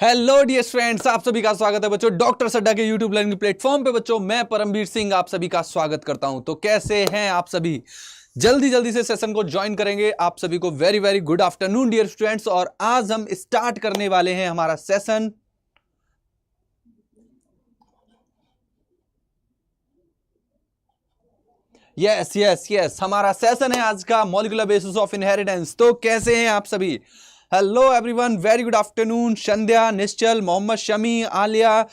Hello dear friends, आप सभी का स्वागत है बच्चों डॉक्टर सड्डा के यूट्यूब लर्निंग प्लेटफॉर्म पे। बच्चों मैं परमवीर सिंह आप सभी का स्वागत करता हूं। तो कैसे हैं आप सभी? जल्दी जल्दी से सेशन को ज्वाइन करेंगे। आप सभी को very very good afternoon dear students. और आज हम स्टार्ट करने वाले हैं हमारा सेशन। यस यस यस, हमारा सेशन है आज का मॉलिक्यूलर बेसिस ऑफ इनहेरिटेंस। तो कैसे हैं आप सभी? Hello everyone, very good afternoon. Sandhya, Nishchal, Mohammad Shami, Alia,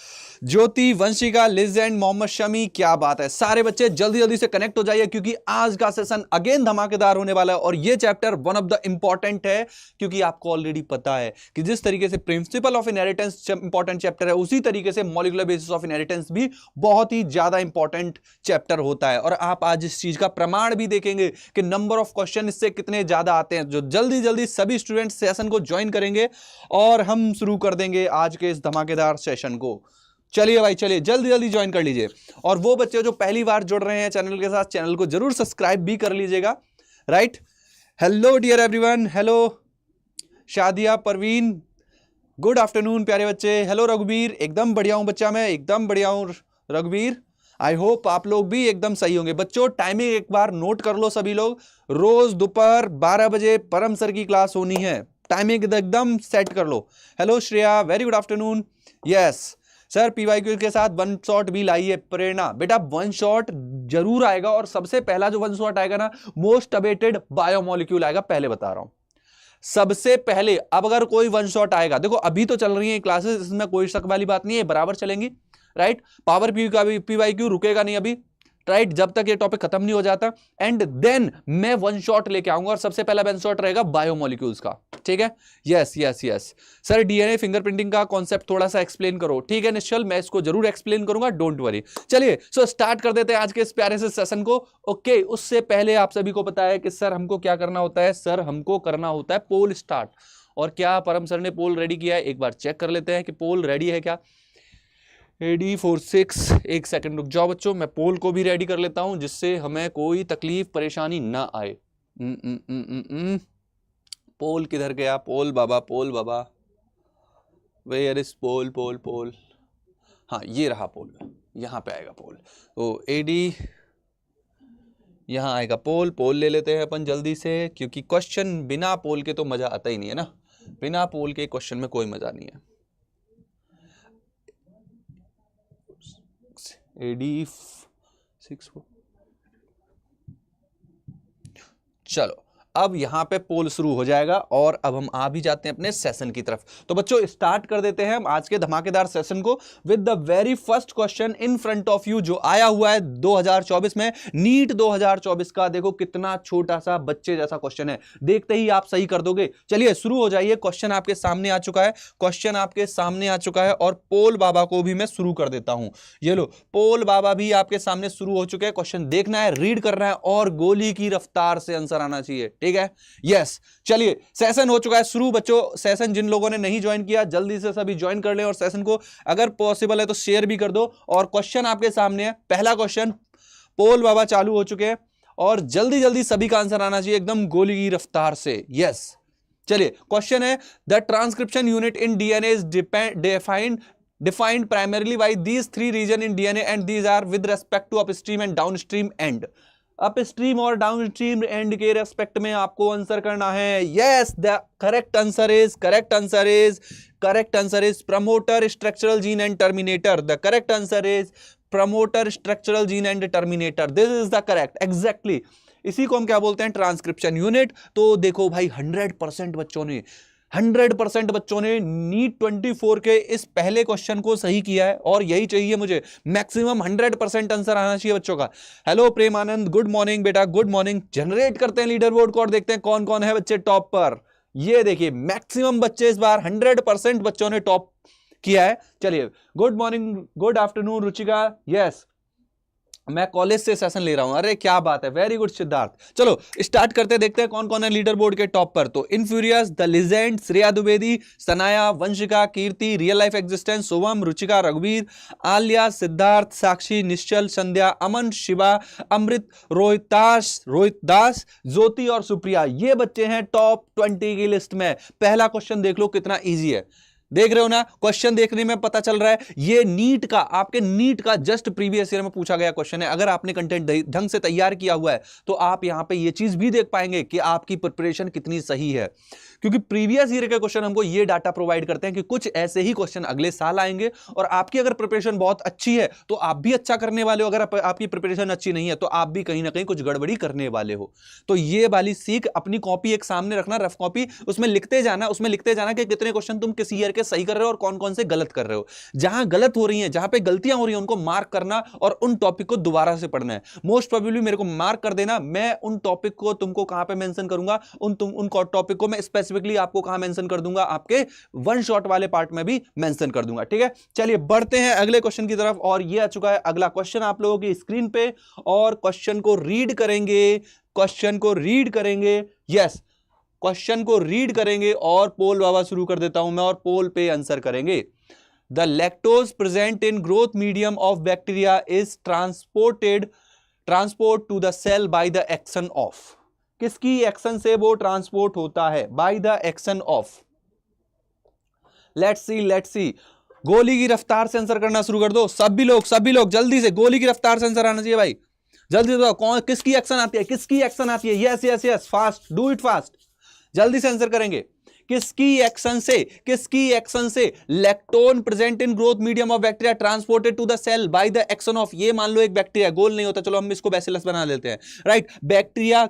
Jyoti, Vanshika, Liz and Mohammad Shami, क्या बात है। सारे बच्चे जल्दी जल्दी से कनेक्ट हो जाइए क्योंकि आज का सेशन अगेन धमाकेदार होने वाला है। और ये chapter one of the important है क्योंकि आपको ऑलरेडी पता है कि जिस तरीके से principle of inheritance important chapter है, उसी तरीके से मॉलिक्यूलर बेसिस ऑफ इनहेरिटेंस भी बहुत ही ज्यादा इंपॉर्टेंट चैप्टर होता है। और आप आज इस चीज का प्रमाण भी देखेंगे कि नंबर ऑफ क्वेश्चन इससे कितने ज्यादा आते हैं। जो जल्दी जल्दी सभी स्टूडेंट सेशन को ज्वाइन करेंगे और हम शुरू कर देंगे आज के इस धमाकेदार सेशन को। चलिए भाई, चलिए जल्दी जल्दी ज्वाइन कर लीजिए। और वो बच्चे जो पहली बार जुड़ रहे हैं चैनल के साथ, चैनल को जरूर सब्सक्राइब भी कर लीजिएगा। Right, hello dear everyone, hello Shadia, Parveen, good afternoon प्यारे बच्चे। हेलो रघुवीर, एकदम बढ़िया हूं बच्चा, मैं एकदम बढ़िया हूं रघुवीर। आई होप आप लोग भी एकदम सही होंगे। बच्चों टाइमिंग एक बार नोट कर लो सभी लोग। रोज दोपहर 12 बजे परम सर की क्लास होनी है। टाइमिंग एकदम सेट कर लो। Hello Shreya, very good afternoon. Yes sir, PYQ के साथ वन शॉट भी लाइए। प्रेरणा बेटा, वन शॉट जरूर आएगा। और सबसे पहला जो वन शॉट आएगा ना, मोस्ट अवेटेड बायोमोलिक्यूल आएगा, पहले बता रहा हूं सबसे पहले। अब अगर कोई वन शॉट आएगा, देखो अभी तो चल रही है क्लासेस, इसमें कोई शक वाली बात नहीं है, बराबर चलेंगी। राइट, पावर पी का भी पीवाईक्यू रुकेगा नहीं अभी, राइट, जब तक ये टॉपिक खत्म नहीं हो जाता। एंड देन मैं वन शॉट लेके आऊंगा और सबसे पहला वन शॉट रहेगा बायोमोलिक्यूल्स का। ठीक है, yes yes yes. Sir DNA fingerprinting का कॉन्सेप्ट थोड़ा सा एक्सप्लेन करो। ठीक है निश्चल, मैं इसको जरूर एक्सप्लेन करूंगा, डोंट वरी। चलिए सो स्टार्ट कर देते हैं आज के इस प्यारे से सेशन को। ओके, उससे पहले आप सभी को पता है कि सर हमको क्या करना होता है। सर हमको करना होता है पोल स्टार्ट। और क्या परम सर ने पोल रेडी किया है, एक बार चेक कर लेते हैं कि पोल रेडी है क्या। AD46, एक सेकंड रुक जाओ बच्चों, मैं पोल को भी रेडी कर लेता हूं जिससे हमें कोई तकलीफ परेशानी ना आए। पोल किधर गया? पोल बाबा, पोल बाबा, वेयर इज पोल? पोल पोल, हाँ ये रहा पोल, यहां पे आएगा पोल। तो AD यहां आएगा पोल। पोल ले लेते हैं अपन जल्दी से, क्योंकि क्वेश्चन बिना पोल के तो मजा आता ही नहीं है ना। बिना पोल के क्वेश्चन में कोई मजा नहीं है। AD6, चलो अब यहां पे पोल शुरू हो जाएगा और अब हम आ भी जाते हैं अपने सेशन की तरफ। तो बच्चों स्टार्ट कर देते हैं हम आज के धमाकेदार सेशन को with the very first question in front of you, जो आया हुआ है 2024 में, नीट 2024 का। देखो कितना छोटा सा बच्चे जैसा क्वेश्चन है, देखते ही आप सही कर दोगे। चलिए शुरू हो जाइए। क्वेश्चन आपके सामने आ चुका है, क्वेश्चन आपके सामने आ चुका है। और पोल बाबा को भी मैं शुरू कर देता हूं। ये लो, पोल बाबा भी आपके सामने शुरू हो चुके हैं। क्वेश्चन देखना है, रीड करना है और गोली की रफ्तार से आंसर आना चाहिए। ठीक है, यस। चलिए सेशन हो चुका है शुरू बच्चों। सेशन जिन लोगों ने नहीं ज्वाइन किया जल्दी से सभी ज्वाइन कर लें और सेशन को अगर पॉसिबल है तो शेयर भी कर दो। और क्वेश्चन आपके सामने है, पहला क्वेश्चन पोल बाबा चालू हो चुके हैं और जल्दी जल्दी सभी का आंसर आना चाहिए एकदम गोली की रफ्तार से। यस, चलिए क्वेश्चन है, the transcription unit in DNA is defined primarily by these three region in DNA and these are with respect to upstream and downstream end। Upstream और डाउनस्ट्रीम एंड के रेस्पेक्ट में आपको आंसर करना है। Yes, the correct answer is promoter, structural gene and terminator. The correct answer is promoter, structural gene and terminator. This is the correct, exactly. इसी को हम क्या बोलते हैं? Transcription unit. तो देखो भाई 100% बच्चों ने नीट 24 के इस पहले क्वेश्चन को सही किया है और यही चाहिए मुझे। मैक्सिमम 100% आंसर आना चाहिए बच्चों का। हेलो प्रेमानंद, गुड मॉर्निंग बेटा, गुड मॉर्निंग। जनरेट करते हैं लीडर बोर्ड को और देखते हैं कौन कौन है बच्चे टॉप पर। ये देखिए मैक्सिमम बच्चे इस बार 100% बच्चों ने टॉप किया है। चलिए, good morning, good afternoon Ruchika. Yes, मैं कॉलेज से सेशन ले रहा हूं। अरे क्या बात है, वेरी गुड सिद्धार्थ। चलो स्टार्ट करते, देखते हैं कौन कौन है लीडर बोर्ड के टॉप पर। तो infurious, the legend, Shreya Dwivedi, Sanaya, Vanshika, Kirti, real life existence, Sovam, Ruchika, रघुवीर, आलिया, सिद्धार्थ, साक्षी, निश्चल, संध्या, अमन, शिवा, अमृत, रोहित दास, ज्योति और सुप्रिया। ये बच्चे हैं टॉप 20 की लिस्ट में। पहला क्वेश्चन देख लो कितना ईजी है। देख रहे हो ना, क्वेश्चन देखने में पता चल रहा है ये नीट का, आपके नीट का जस्ट प्रीवियस ईयर में पूछा गया क्वेश्चन है। अगर आपने कंटेंट ढंग से तैयार किया हुआ है तो आप यहां पे ये चीज भी देख पाएंगे कि आपकी प्रिपरेशन कितनी सही है, क्योंकि प्रीवियस ईयर के क्वेश्चन हमको ये डाटा प्रोवाइड करते हैं कि कुछ ऐसे ही क्वेश्चन अगले साल आएंगे, और आपकी अगर प्रिपरेशन बहुत अच्छी है तो आप भी अच्छा करने वाले हो, अगर आपकी प्रिपरेशन अच्छी नहीं है तो आप भी कहीं ना कहीं कुछ गड़बड़ी करने वाले हो। तो ये वाली सीख, अपनी कॉपी एक सामने रखना, रफ कॉपी, उसमें लिखते जाना कि कितने क्वेश्चन तुम किस ईयर के सही कर रहे हो और कौन कौन से गलत कर रहे हो। जहां गलत हो रही है, जहां पे गलतियां हो रही हैं, उनको मार्क करना और उन टॉपिक को दोबारा से पढ़ना है। मोस्ट प्रोबेबली मेरे को मार्क कर देना, मैं उन टॉपिक को तुमको कहां पे मेंशन करूंगा, उन टॉपिक को मैं स्पेसिफिकली आपको कहां मेंशन कर दूंगा, आपके वन शॉट वाले पार्ट में भी मेंशन कर दूंगा। ठीक है, चलिए बढ़ते हैं अगले क्वेश्चन की तरफ। और ये आ चुका है अगला क्वेश्चन आप लोगों की स्क्रीन पे, और क्वेश्चन को रीड करेंगे, यस, क्वेश्चन को रीड करेंगे और पोल बाबा शुरू कर देता हूं मैं, और पोल पे आंसर करेंगे। The lactose present in growth medium of bacteria is transport to the cell by the action of. किसकी एक्शन से वो ट्रांसपोर्ट होता है? By the action of. Let's see, गोली की रफ्तार से आंसर करना शुरू कर दो सभी लोग जल्दी से, गोली की रफ्तार से आंसर आना चाहिए भाई, जल्दी से। कौन, किसकी एक्शन आती है, yes, fast, do it fast, जल्दी से आंसर करेंगे। किसकी एक्शन से lactone present in growth medium of bacteria transported to the cell by the action of, ये मान लो एक बैक्टीरिया, गोल नहीं होता, चलो हम इसको बैसिलस बना लेते हैं, राइट। बैक्टीरिया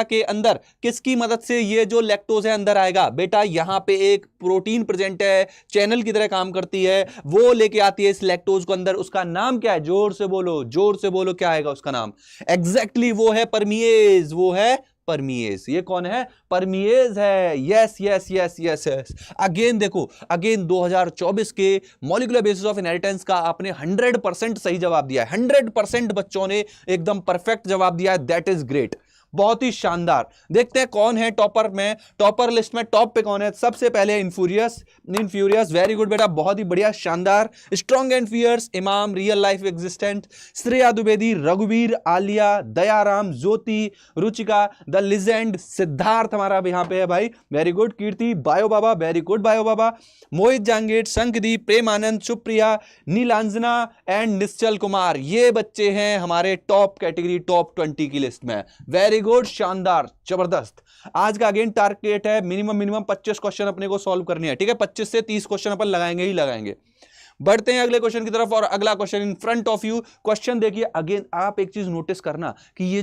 के अंदर किसकी मदद से ये जो लैक्टोज है अंदर आएगा? बेटा यहां पे एक प्रोटीन प्रेजेंट है, चैनल की तरह काम करती है, वो लेके आती है इस लैक्टोज को अंदर। उसका नाम क्या है? जोर से बोलो, क्या आएगा उसका नाम? एग्जैक्टली वो है परमीएज। ये कौन है? परमीएज है। यस। अगेन देखो, 2024 के मॉलिक्यूलर बेसिस ऑफ इनहेरिटेंस का आपने 100% सही जवाब दिया है। 100% बच्चों ने एकदम परफेक्ट जवाब दिया है। दैट इज ग्रेट, बहुत ही शानदार। देखते हैं कौन है टॉपर में, टॉपर लिस्ट में टॉप पे कौन है। सबसे पहले इनफ्यूरियस, वेरी गुड बेटा, बहुत ही बढ़िया, शानदार। Strong and fierce, Imam, real life existent, Shreya Dwivedi, रघुवीर, आलिया, दयाराम, ज्योति, रुचिका, द लिजेंड, सिद्धार्थ हमारा यहाँ पे है भाई, very good. Kirti, bio Baba, very good bio Baba, Mohit Jangir, Shankhdeep, Premanand, Supriya, Nilanjana and Nishchal Kumar. ये बच्चे हैं हमारे टॉप कैटेगरी, टॉप 20 की लिस्ट में। वेरी गुड, शानदार, जबरदस्त। आज का अगेन टारगेट है मिनिमम 25 क्वेश्चन अपने को सॉल्व करने हैं। ठीक है, 25 से 30 क्वेश्चन अपन लगाएंगे। बढ़ते हैं अगले क्वेश्चन की तरफ, और अगला question in front of you. Question देखिए, अगेन आप एक चीज नोटिस करना कि ये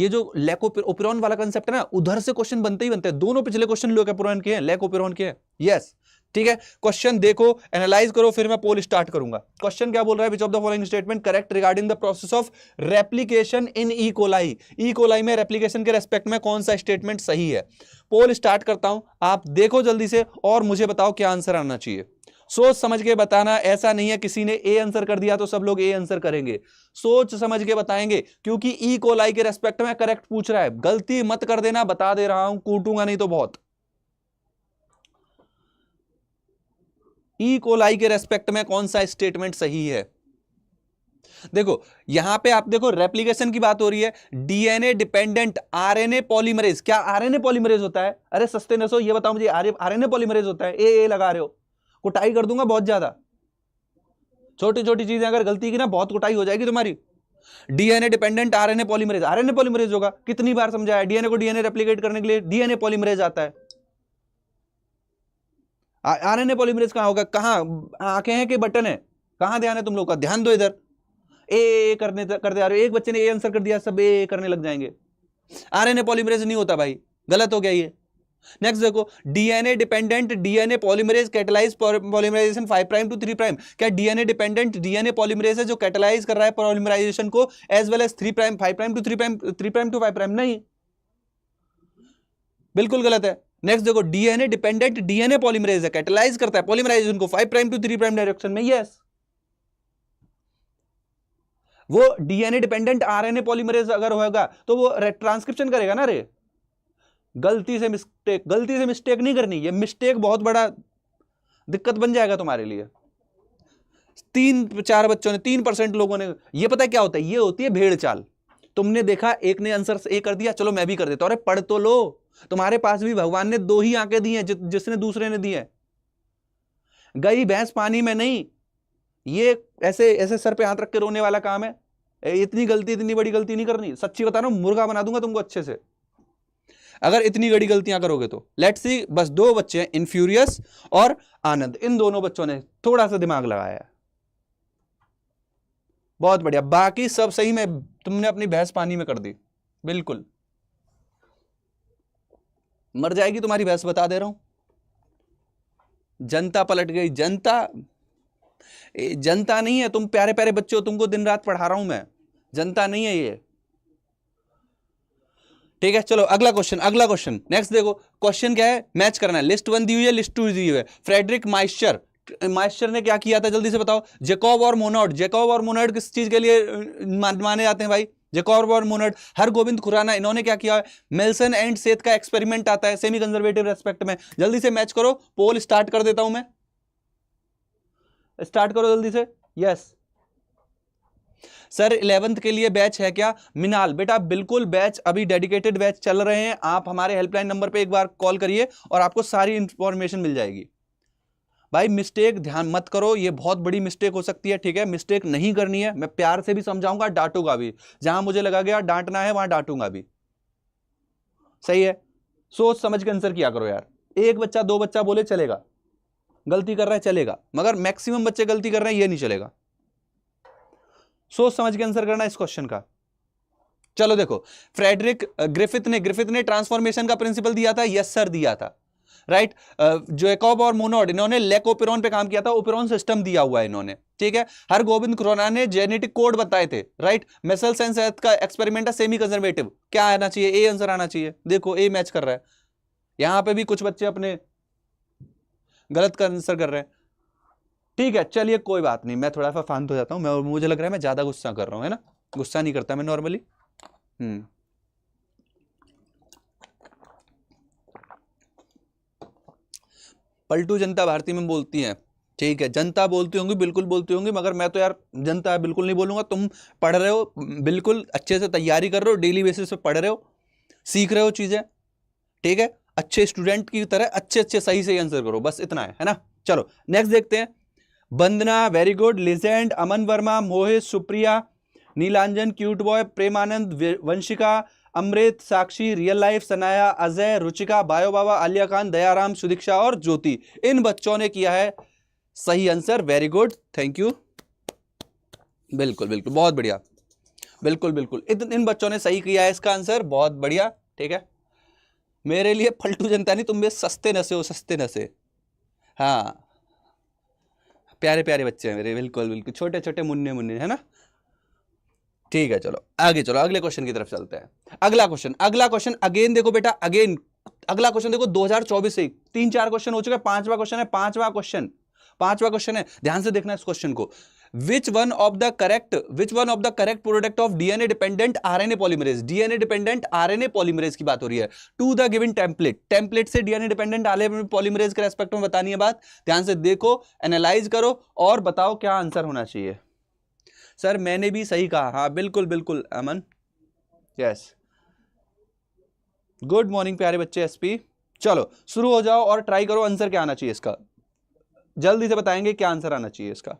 जो लैकोपेरोन वाला कंसेप्ट है ना, उधर से क्वेश्चन बनते ही बनते हैं। दोनों पिछले क्वेश्चन लैकोपेरोन के हैं, लैकोपेरोन के हैं। यस, ठीक है। क्वेश्चन देखो, एनालाइज करो, फिर मैं पोल स्टार्ट करूंगा। क्वेश्चन क्या बोल रहा है? Which of the following statement correct regarding the process of replication in E coli. E coli में रेप्लिकेशन के रेस्पेक्ट में कौन सा स्टेटमेंट सही है? पोल स्टार्ट करता हूं, आप देखो जल्दी से और मुझे बताओ क्या आंसर आना चाहिए। सोच समझ के बताना, ऐसा नहीं है किसी ने ए आंसर कर दिया तो सब लोग ए आंसर करेंगे। सोच समझ के बताएंगे, क्योंकि ई कोलाई के रेस्पेक्ट में करेक्ट पूछ रहा है। गलती मत कर देना, बता दे रहा हूं, कूटूंगा नहीं तो बहुत। ई कोलाई के रेस्पेक्ट में कौन सा स्टेटमेंट सही है? देखो यहां पे आप देखो, रेप्लिकेशन की बात हो रही है, डीएनए डिपेंडेंट आरएनए पॉलीमरेज। क्या आरएनए पॉलीमरेज होता है? अरे सस्ते नसो, ये बताओ मुझे, आरएनए पॉलीमरेज होता है? ए लगा रहे हो, कुटाई कर दूंगा बहुत ज्यादा। छोटी छोटी चीजें अगर गलती की ना, बहुत कुटाई हो जाएगी तुम्हारी। डीएनए डिपेंडेंट आरएनए पॉलीमरेज होगा। कितनी बार समझाया? डीएनए को डीएनए रेप्लिकेट करने के लिए डीएनए पॉलीमरेज आता है। आरएनए पॉलीमरेज कहां होगा? कहां आंखें हैं कि बटन है? कहां ध्यान है तुम लोग का? ध्यान दो इधर। ए करते आ रहे हो, एक बच्चे ने ए आंसर कर दिया, सब ए करने लग जाएंगे। आरएनए पॉलीमरेज नहीं होता भाई, गलत हो गया ये। नेक्स्ट देखो, DNA dependent DNA polymerase catalyse polymerisation 5 prime to 3 prime. क्या डीएनए डिपेंडेंट डीएनए पॉलीमरेज है जो कैटलाइज कर रहा है पॉलीमराइजेशन को, as well as 3 prime 5 prime to 3 prime 3 prime to 5 prime? नहीं, बिल्कुल गलत है। नेक्स्ट देखो, डीएनए डिपेंडेंट डीएनए पॉलीमरेज है, कैटलाइज करता है पॉलीमराइजेशन को 5 प्राइम टू 3 प्राइम डायरेक्शन में। यस, वो डीएनए डिपेंडेंट आरएनए पॉलीमरेज अगर होगा तो वो ट्रांसक्रिप्शन करेगा ना रे। गलती से मिस्टेक नहीं करनी, ये मिस्टेक बहुत बड़ा दिक्कत बन जाएगा तुम्हारे लिए। 3-4 बच्चों ने, 3% लोगों ने, ये पता है क्या होता है? ये होती है भेड़ चाल। तुमने देखा एक ने आंसर ए कर दिया, चलो मैं भी कर देता हूं। अरे पढ़ तो लो, तुम्हारे पास भी भगवान ने 2 ही आंखें दी हैं, जिसने दूसरे ने दी है। गई भैंस पानी में नहीं, ये ऐसे ऐसे सर पे हाथ रख के रोने वाला काम है। इतनी गलती, इतनी बड़ी गलती नहीं करनी, सच्ची बता रहा हूं, मुर्गा बना दूंगा तुमको अच्छे से अगर इतनी बड़ी गलतियां करोगे तो। लेट्स सी, बस दो बच्चे हैं, इनफ्यूरियस और आनंद, इन दोनों बच्चों ने थोड़ा सा दिमाग लगाया, बहुत बढ़िया। बाकी सब सही में तुमने अपनी भैंस पानी में कर दी, बिल्कुल मर जाएगी तुम्हारी भैंस, बता दे रहा हूं। जनता पलट गई, जनता जनता नहीं है, तुम प्यारे प्यारे बच्चे हो, तुमको दिन रात पढ़ा रहा हूं मैं, जनता नहीं है ये, ठीक है। चलो अगला क्वेश्चन, अगला क्वेश्चन नेक्स्ट देखो। क्वेश्चन क्या है, मैच करना है, लिस्ट 1 दी हुई है, लिस्ट 2 दी हुई है। फ्रेडरिक माइस्चर ने क्या किया था, जल्दी से बताओ। जेकॉब और मोनोड, जेकॉब और मोनोड किस चीज के लिए माने जाते हैं भाई, जेकॉब और मोनोड। हरगोविंद खुराना, इन्होंने क्या किया, मेल्सन एंड सेथ का एक्सपेरिमेंट आता है सेमी कंजर्वेटिव रेस्पेक्ट में। जल्दी से मैच करो, पोल स्टार्ट कर देता हूं मैं, स्टार्ट करो जल्दी से। यस सर 11th के लिए बैच है क्या, मिनाल बेटा बिल्कुल बैच, अभी डेडिकेटेड बैच चल रहे हैं। आप हमारे हेल्पलाइन नंबर पे एक बार कॉल करिए और आपको सारी इंफॉर्मेशन मिल जाएगी। भाई मिस्टेक ध्यान मत करो, ये बहुत बड़ी मिस्टेक हो सकती है, ठीक है, मिस्टेक नहीं करनी है। मैं प्यार से भी समझाऊंगा, डांटूंगा भी, जहां मुझे लगा गया डांटना है वहां डांटूंगा भी, सही है। सोच समझ के आंसर किया करो यार। एक बच्चा दो बच्चा बोले चलेगा, गलती कर रहा है चलेगा, मगर मैक्सिमम बच्चे गलती कर रहे हैं ये नहीं चलेगा। सोच समझ के आंसर करना इस क्वेश्चन का। चलो देखो, फ्रेडरिक ग्रिफिथ ने ट्रांसफॉर्मेशन का प्रिंसिपल दिया था, यस सर दिया था, राइट। जैकब और मोनोड, इन्होंने लेकोपेरॉन पे काम किया था, ओपेरॉन सिस्टम दिया हुआ है इन्होंने, ठीक है। हरगोविंद खुराना ने जेनेटिक कोड बताए थे, राइट। मेसल्स एंड सेथ का एक्सपेरिमेंट है सेमी कंजर्वेटिव, क्या आना चाहिए, ए आंसर आना चाहिए। देखो ए मैच कर रहा है, यहां पे भी कुछ बच्चे अपने गलत का आंसर कर रहे हैं, ठीक है। चलिए कोई बात नहीं, मैं थोड़ा सा शांत हो जाता हूं, मुझे लग रहा है मैं ज्यादा गुस्सा कर रहा हूं, है ना, गुस्सा नहीं करता मैं नॉर्मली। पलटू जनता भारती में बोलती है, ठीक है, जनता बोलती होंगी, बिल्कुल बोलती होंगी, मगर मैं तो यार जनता बिल्कुल नहीं बोलूंगा। तुम पढ़ रहे हो, बिल्कुल अच्छे से तैयारी कर रहे हो, डेली बेसिस पे पढ़ रहे हो, सीख रहे हो चीजें, ठीक है, अच्छे स्टूडेंट की तरह अच्छे अच्छे सही सही आंसर करो, बस इतना है ना। चलो नेक्स्ट देखते हैं। Vandana very good, legend, Aman Verma, Mohit, Supriya, Nilanjan, cute boy, Premanand, Vanshika, Amrit, Sakshi, real life, Sanaya, Ajay, Ruchika, bio Baba, Alia Khan, Dayaram, Sudiksha और ज्योति, इन बच्चों ने किया है सही answer, very good, thank you, बिल्कुल बिल्कुल बहुत बढ़िया, बिल्कुल बिल्कुल इन बच्चों ने सही किया है इसका आंसर, बहुत बढ़िया, ठीक है। मेरे लिए फलटू जनता नहीं, तुम भी सस्ते नशे हो, सस्ते नशे, हाँ प्यारे प्यारे बच्चे हैं मेरे, बिल्कुल बिल्कुल छोटे छोटे मुन्ने मुन्ने, है ना, ठीक है। चलो आगे चलो, अगले क्वेश्चन की तरफ चलते हैं। अगला क्वेश्चन अगेन देखो बेटा, अगेन अगला क्वेश्चन देखो, 2024 से 3-4 क्वेश्चन हो चुके हैं, पांचवा क्वेश्चन है, ध्यान से देखना इस क्वेश्चन को। Which one of the correct product of DNA dependent RNA polymerase की बात हो रही है, टू द गिवन टेम्पलेट से डीएनए डिपेंडेंट आरएनए पॉलीमरेज के रेस्पेक्ट में बतानी है बात। ध्यान से देखो, एनालाइज करो और बताओ क्या आंसर होना चाहिए। सर मैंने भी सही कहा, हाँ बिल्कुल बिल्कुल अमन, यस, गुड मॉर्निंग प्यारे बच्चे एसपी। चलो शुरू हो जाओ और ट्राई करो, आंसर क्या आना चाहिए इसका, जल्दी से बताएंगे क्या आंसर आना चाहिए इसका।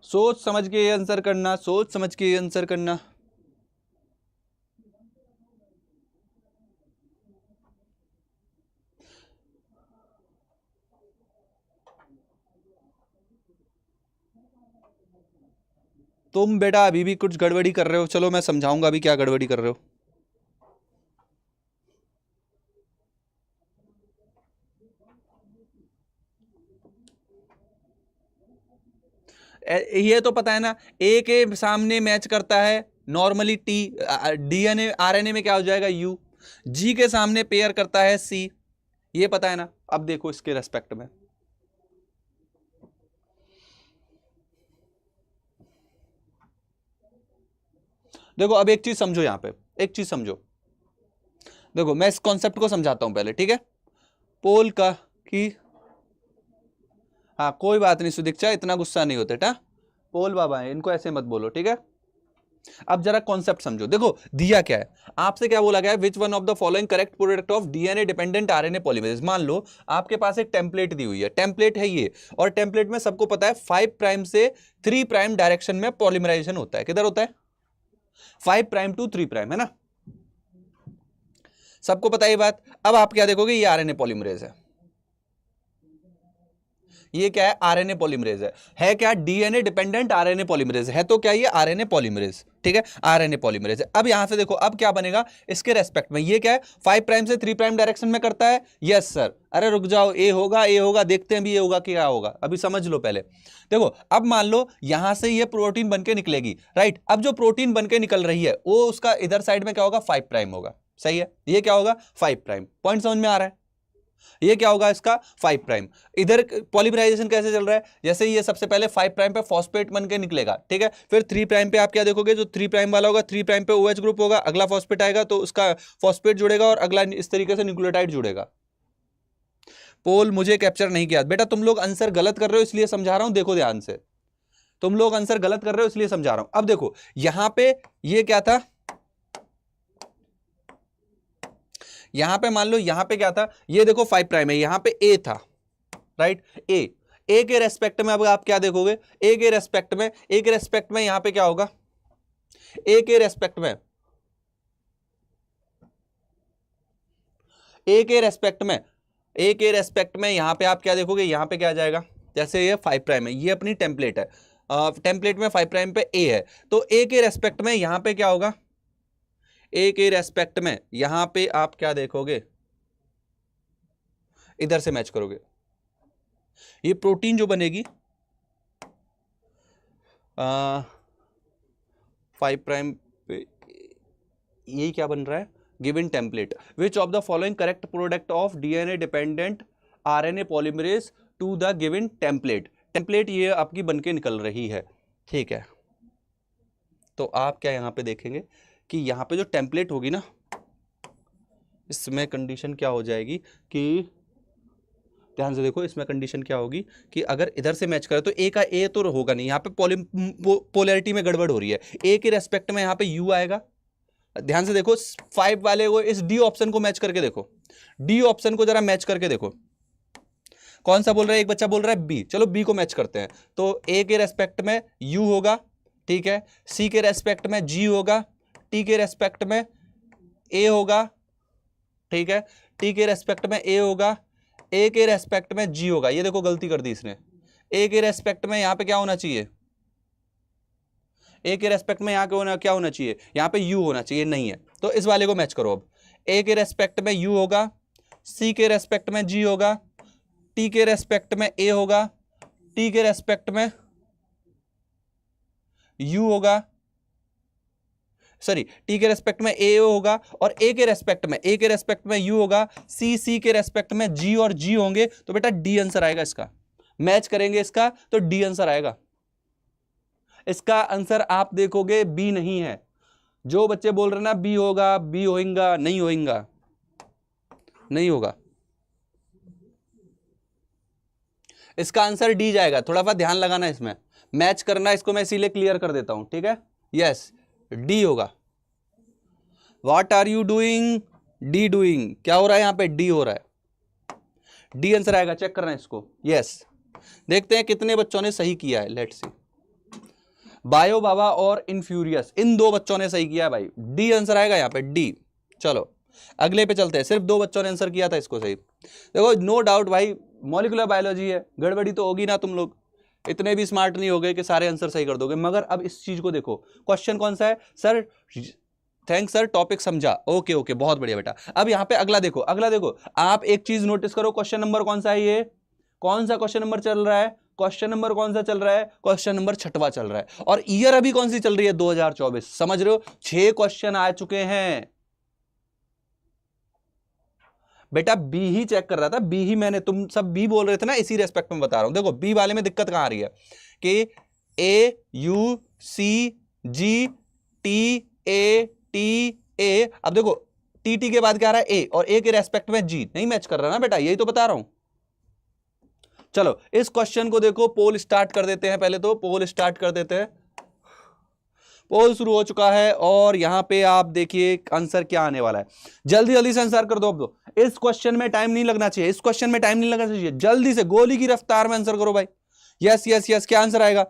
सोच समझ के आंसर करना, सोच समझ के आंसर करना। तुम बेटा अभी भी कुछ गड़बड़ी कर रहे हो, चलो मैं समझाऊंगा अभी क्या गड़बड़ी कर रहे हो। ये तो पता है ना, ए के सामने मैच करता है नॉर्मली टी, डीएनए आरएनए में क्या हो जाएगा यू, जी के सामने पेयर करता है सी, ये पता है ना। अब देखो इसके रेस्पेक्ट में, देखो अब एक चीज समझो, यहां पे एक चीज समझो, देखो मैं इस कॉन्सेप्ट को समझाता हूं पहले, ठीक है। पोल का की, हाँ कोई बात नहीं सुदीक्षा, इतना गुस्सा नहीं होते टा, पोल बाबा है, इनको ऐसे मत बोलो, ठीक है। अब जरा कॉन्सेप्ट समझो, देखो दिया क्या है, आपसे क्या बोला गया है, which one of the following correct product of DNA dependent RNA polymerase. मान लो आपके पास एक टेम्पलेट दी हुई है, टेम्पलेट है ये, और टेम्पलेट में सबको पता है 5 प्राइम से 3 प्राइम डायरेक्शन में पॉलीमराइजेशन होता है। किधर होता है? 5 प्राइम टू 3 प्राइम, है ना, सबको पता है ये बात। अब आप क्या देखोगे, ये आरएनए पॉलीमरेज है, ये क्या है, आरएनए पॉलीमरेज है क्या, डीएनए डिपेंडेंट आरएनए पॉलीमरेज है, तो क्या ये आरएनए पॉलीमरेज, ठीक है, आरएनए पॉलीमरेज है। अब यहां से देखो अब क्या बनेगा इसके रेस्पेक्ट में, ये क्या है 5 प्राइम से 3 प्राइम डायरेक्शन में करता है, यस सर। अरे रुक जाओ, ए होगा, ए होगा, देखते हैं भी ये होगा क्या होगा, अभी समझ लो पहले। देखो अब मान लो यहां से ये प्रोटीन बनके निकलेगी, राइट। अब जो प्रोटीन बनके निकल रही है वो उसका इधर साइड में क्या होगा, 5 प्राइम होगा, सही है, ये क्या होगा 5 प्राइम, पॉइंट समझ में आ रहा है, ये क्या होगा इसका 5 प्राइम। इधर पॉलीमराइजेशन कैसे चल रहा है, जैसे ये सबसे पहले 5 प्राइम पे फॉस्फेट बन के निकलेगा, ठीक है, फिर 3 प्राइम पे आप क्या देखोगे, जो 3 प्राइम वाला होगा 3 प्राइम पे OH ग्रुप होगा, अगला फॉस्फेट आएगा तो उसका फॉस्फेट जुड़ेगा और अगला इस तरीके से न्यूक्लियोटाइड जुड़ेगा। पोल मुझे कैप्चर नहीं किया बेटा, तुम लोग आंसर गलत कर रहे हो इसलिए समझा रहा हूं, देखो ध्यान से, तुम लोग आंसर गलत कर रहे हो इसलिए समझा रहा हूं। अब देखो यहां पे ये क्या था, यहां पे मान लो यहां पे क्या था, ये देखो 5 प्राइम है, यहां पे ए था, राइट, ए के रेस्पेक्ट में अब आप क्या देखोगे, ए के रेस्पेक्ट में, ए के रेस्पेक्ट में यहां पे क्या होगा, ए के रेस्पेक्ट में, ए के रेस्पेक्ट में, ए के रेस्पेक्ट में यहां पे आप क्या देखोगे, यहां पे क्या आ जाएगा, जैसे ये 5 प्राइम है, ये अपनी टेम्पलेट है, टेम्पलेट में 5 प्राइम पे ए है, तो ए के रेस्पेक्ट में यहां पे क्या होगा, ए के रेस्पेक्ट में यहां पे आप क्या देखोगे, इधर से मैच करोगे, ये प्रोटीन जो बनेगी 5 प्राइम पे, ये क्या बन रहा है, given template, which of the following correct product of DNA dependent RNA polymerase to the given template. Template ये आपकी बनके निकल रही है, ठीक है, तो आप क्या यहां पे देखेंगे कि यहां पे जो टेम्पलेट होगी ना, इसमें कंडीशन क्या हो जाएगी कि, ध्यान से देखो, इसमें कंडीशन क्या होगी कि अगर इधर से मैच करे तो ए का ए तो होगा नहीं, यहाँ पे पोलैरिटी में गड़बड़ हो रही है, ए के रेस्पेक्ट में यहाँ पे यू आएगा। ध्यान से देखो 5 वाले को इस डी ऑप्शन को मैच करके देखो, डी ऑप्शन को जरा मैच करके देखो, कौन सा बोल रहा है, एक बच्चा बोल रहा है बी, चलो बी को मैच करते हैं, तो ए के रेस्पेक्ट में यू होगा, ठीक है, सी के रेस्पेक्ट में जी होगा, टी के रेस्पेक्ट में ए होगा, ठीक है, टी के रेस्पेक्ट में ए होगा, ए के रेस्पेक्ट में जी होगा। ये देखो गलती कर दी इसने, ए के रेस्पेक्ट में यहां पे क्या होना चाहिए, ए के रेस्पेक्ट में यहां क्या होना चाहिए, यहां पे यू होना चाहिए, नहीं है, तो इस वाले को मैच करो। अब ए के रेस्पेक्ट में यू होगा, सी के रेस्पेक्ट में जी होगा, टी के रेस्पेक्ट में ए होगा, टी के रेस्पेक्ट में यू होगा, सॉरी टी के रेस्पेक्ट में ए होगा, और ए के रेस्पेक्ट में यू होगा, सी के रेस्पेक्ट में जी और जी होंगे, तो बेटा डी आंसर आएगा इसका, मैच करेंगे इसका तो डी आंसर आएगा। इसका आंसर आप देखोगे बी नहीं है, जो बच्चे बोल रहे ना बी होगा, बी होगा, नहीं होगा, नहीं होगा, इसका आंसर डी जाएगा। थोड़ा सा ध्यान लगाना, इसमें मैच करना, इसको मैं इसीलिए क्लियर कर देता हूं, ठीक है, यस डी होगा। What are you doing, D doing, क्या हो रहा है यहां पे, डी हो रहा है, डी आंसर आएगा, चेक करना है इसको, यस। देखते हैं कितने बच्चों ने सही किया है, लेट्स सी, बायो बाबा और इनफ्यूरियस, इन 2 बच्चों ने सही किया भाई, डी आंसर आएगा यहाँ पे, डी। चलो अगले पे चलते हैं, सिर्फ 2 बच्चों ने आंसर किया था इसको सही। देखो नो डाउट भाई मॉलिक्यूलर बायोलॉजी है, गड़बड़ी तो होगी ना, तुम लोग इतने भी स्मार्ट नहीं हो गए कि सारे आंसर सही कर दोगे। मगर अब इस चीज को देखो, क्वेश्चन कौन सा है सर, थैंक्स सर टॉपिक समझा, ओके ओके बहुत बढ़िया बेटा। अब यहाँ पे अगला देखो, अगला देखो, आप एक चीज नोटिस करो, क्वेश्चन नंबर कौन सा है, ये कौन सा क्वेश्चन नंबर चल रहा है, क्वेश्चन नंबर कौन सा चल रहा है, क्वेश्चन नंबर 6वां चल रहा है, और ईयर अभी कौन सी चल रही है, 2024, समझ रहे हो, 6 क्वेश्चन आ चुके हैं बेटा। बी ही चेक कर रहा था, बी ही, मैंने, तुम सब बी बोल रहे थे ना, इसी रेस्पेक्ट में बता रहा हूं। देखो बी वाले में दिक्कत कहां आ रही है कि ए you see G T A, अब देखो टी टी के बाद क्या आ रहा है ए, और ए के रेस्पेक्ट में जी नहीं मैच कर रहा ना बेटा, यही तो बता रहा हूं। चलो इस क्वेश्चन को देखो, पोल स्टार्ट कर देते हैं, पहले तो पोल स्टार्ट कर देते हैं। पोल शुरू हो चुका है और यहां पे आप देखिए आंसर क्या आने वाला है। जल्दी जल्दी से आंसर कर दो अब तो। इस क्वेश्चन में टाइम नहीं लगना चाहिए, इस क्वेश्चन में टाइम नहीं लगना चाहिए, जल्दी से गोली की रफ्तार में आंसर करो भाई। यस यस यस, क्या आंसर आएगा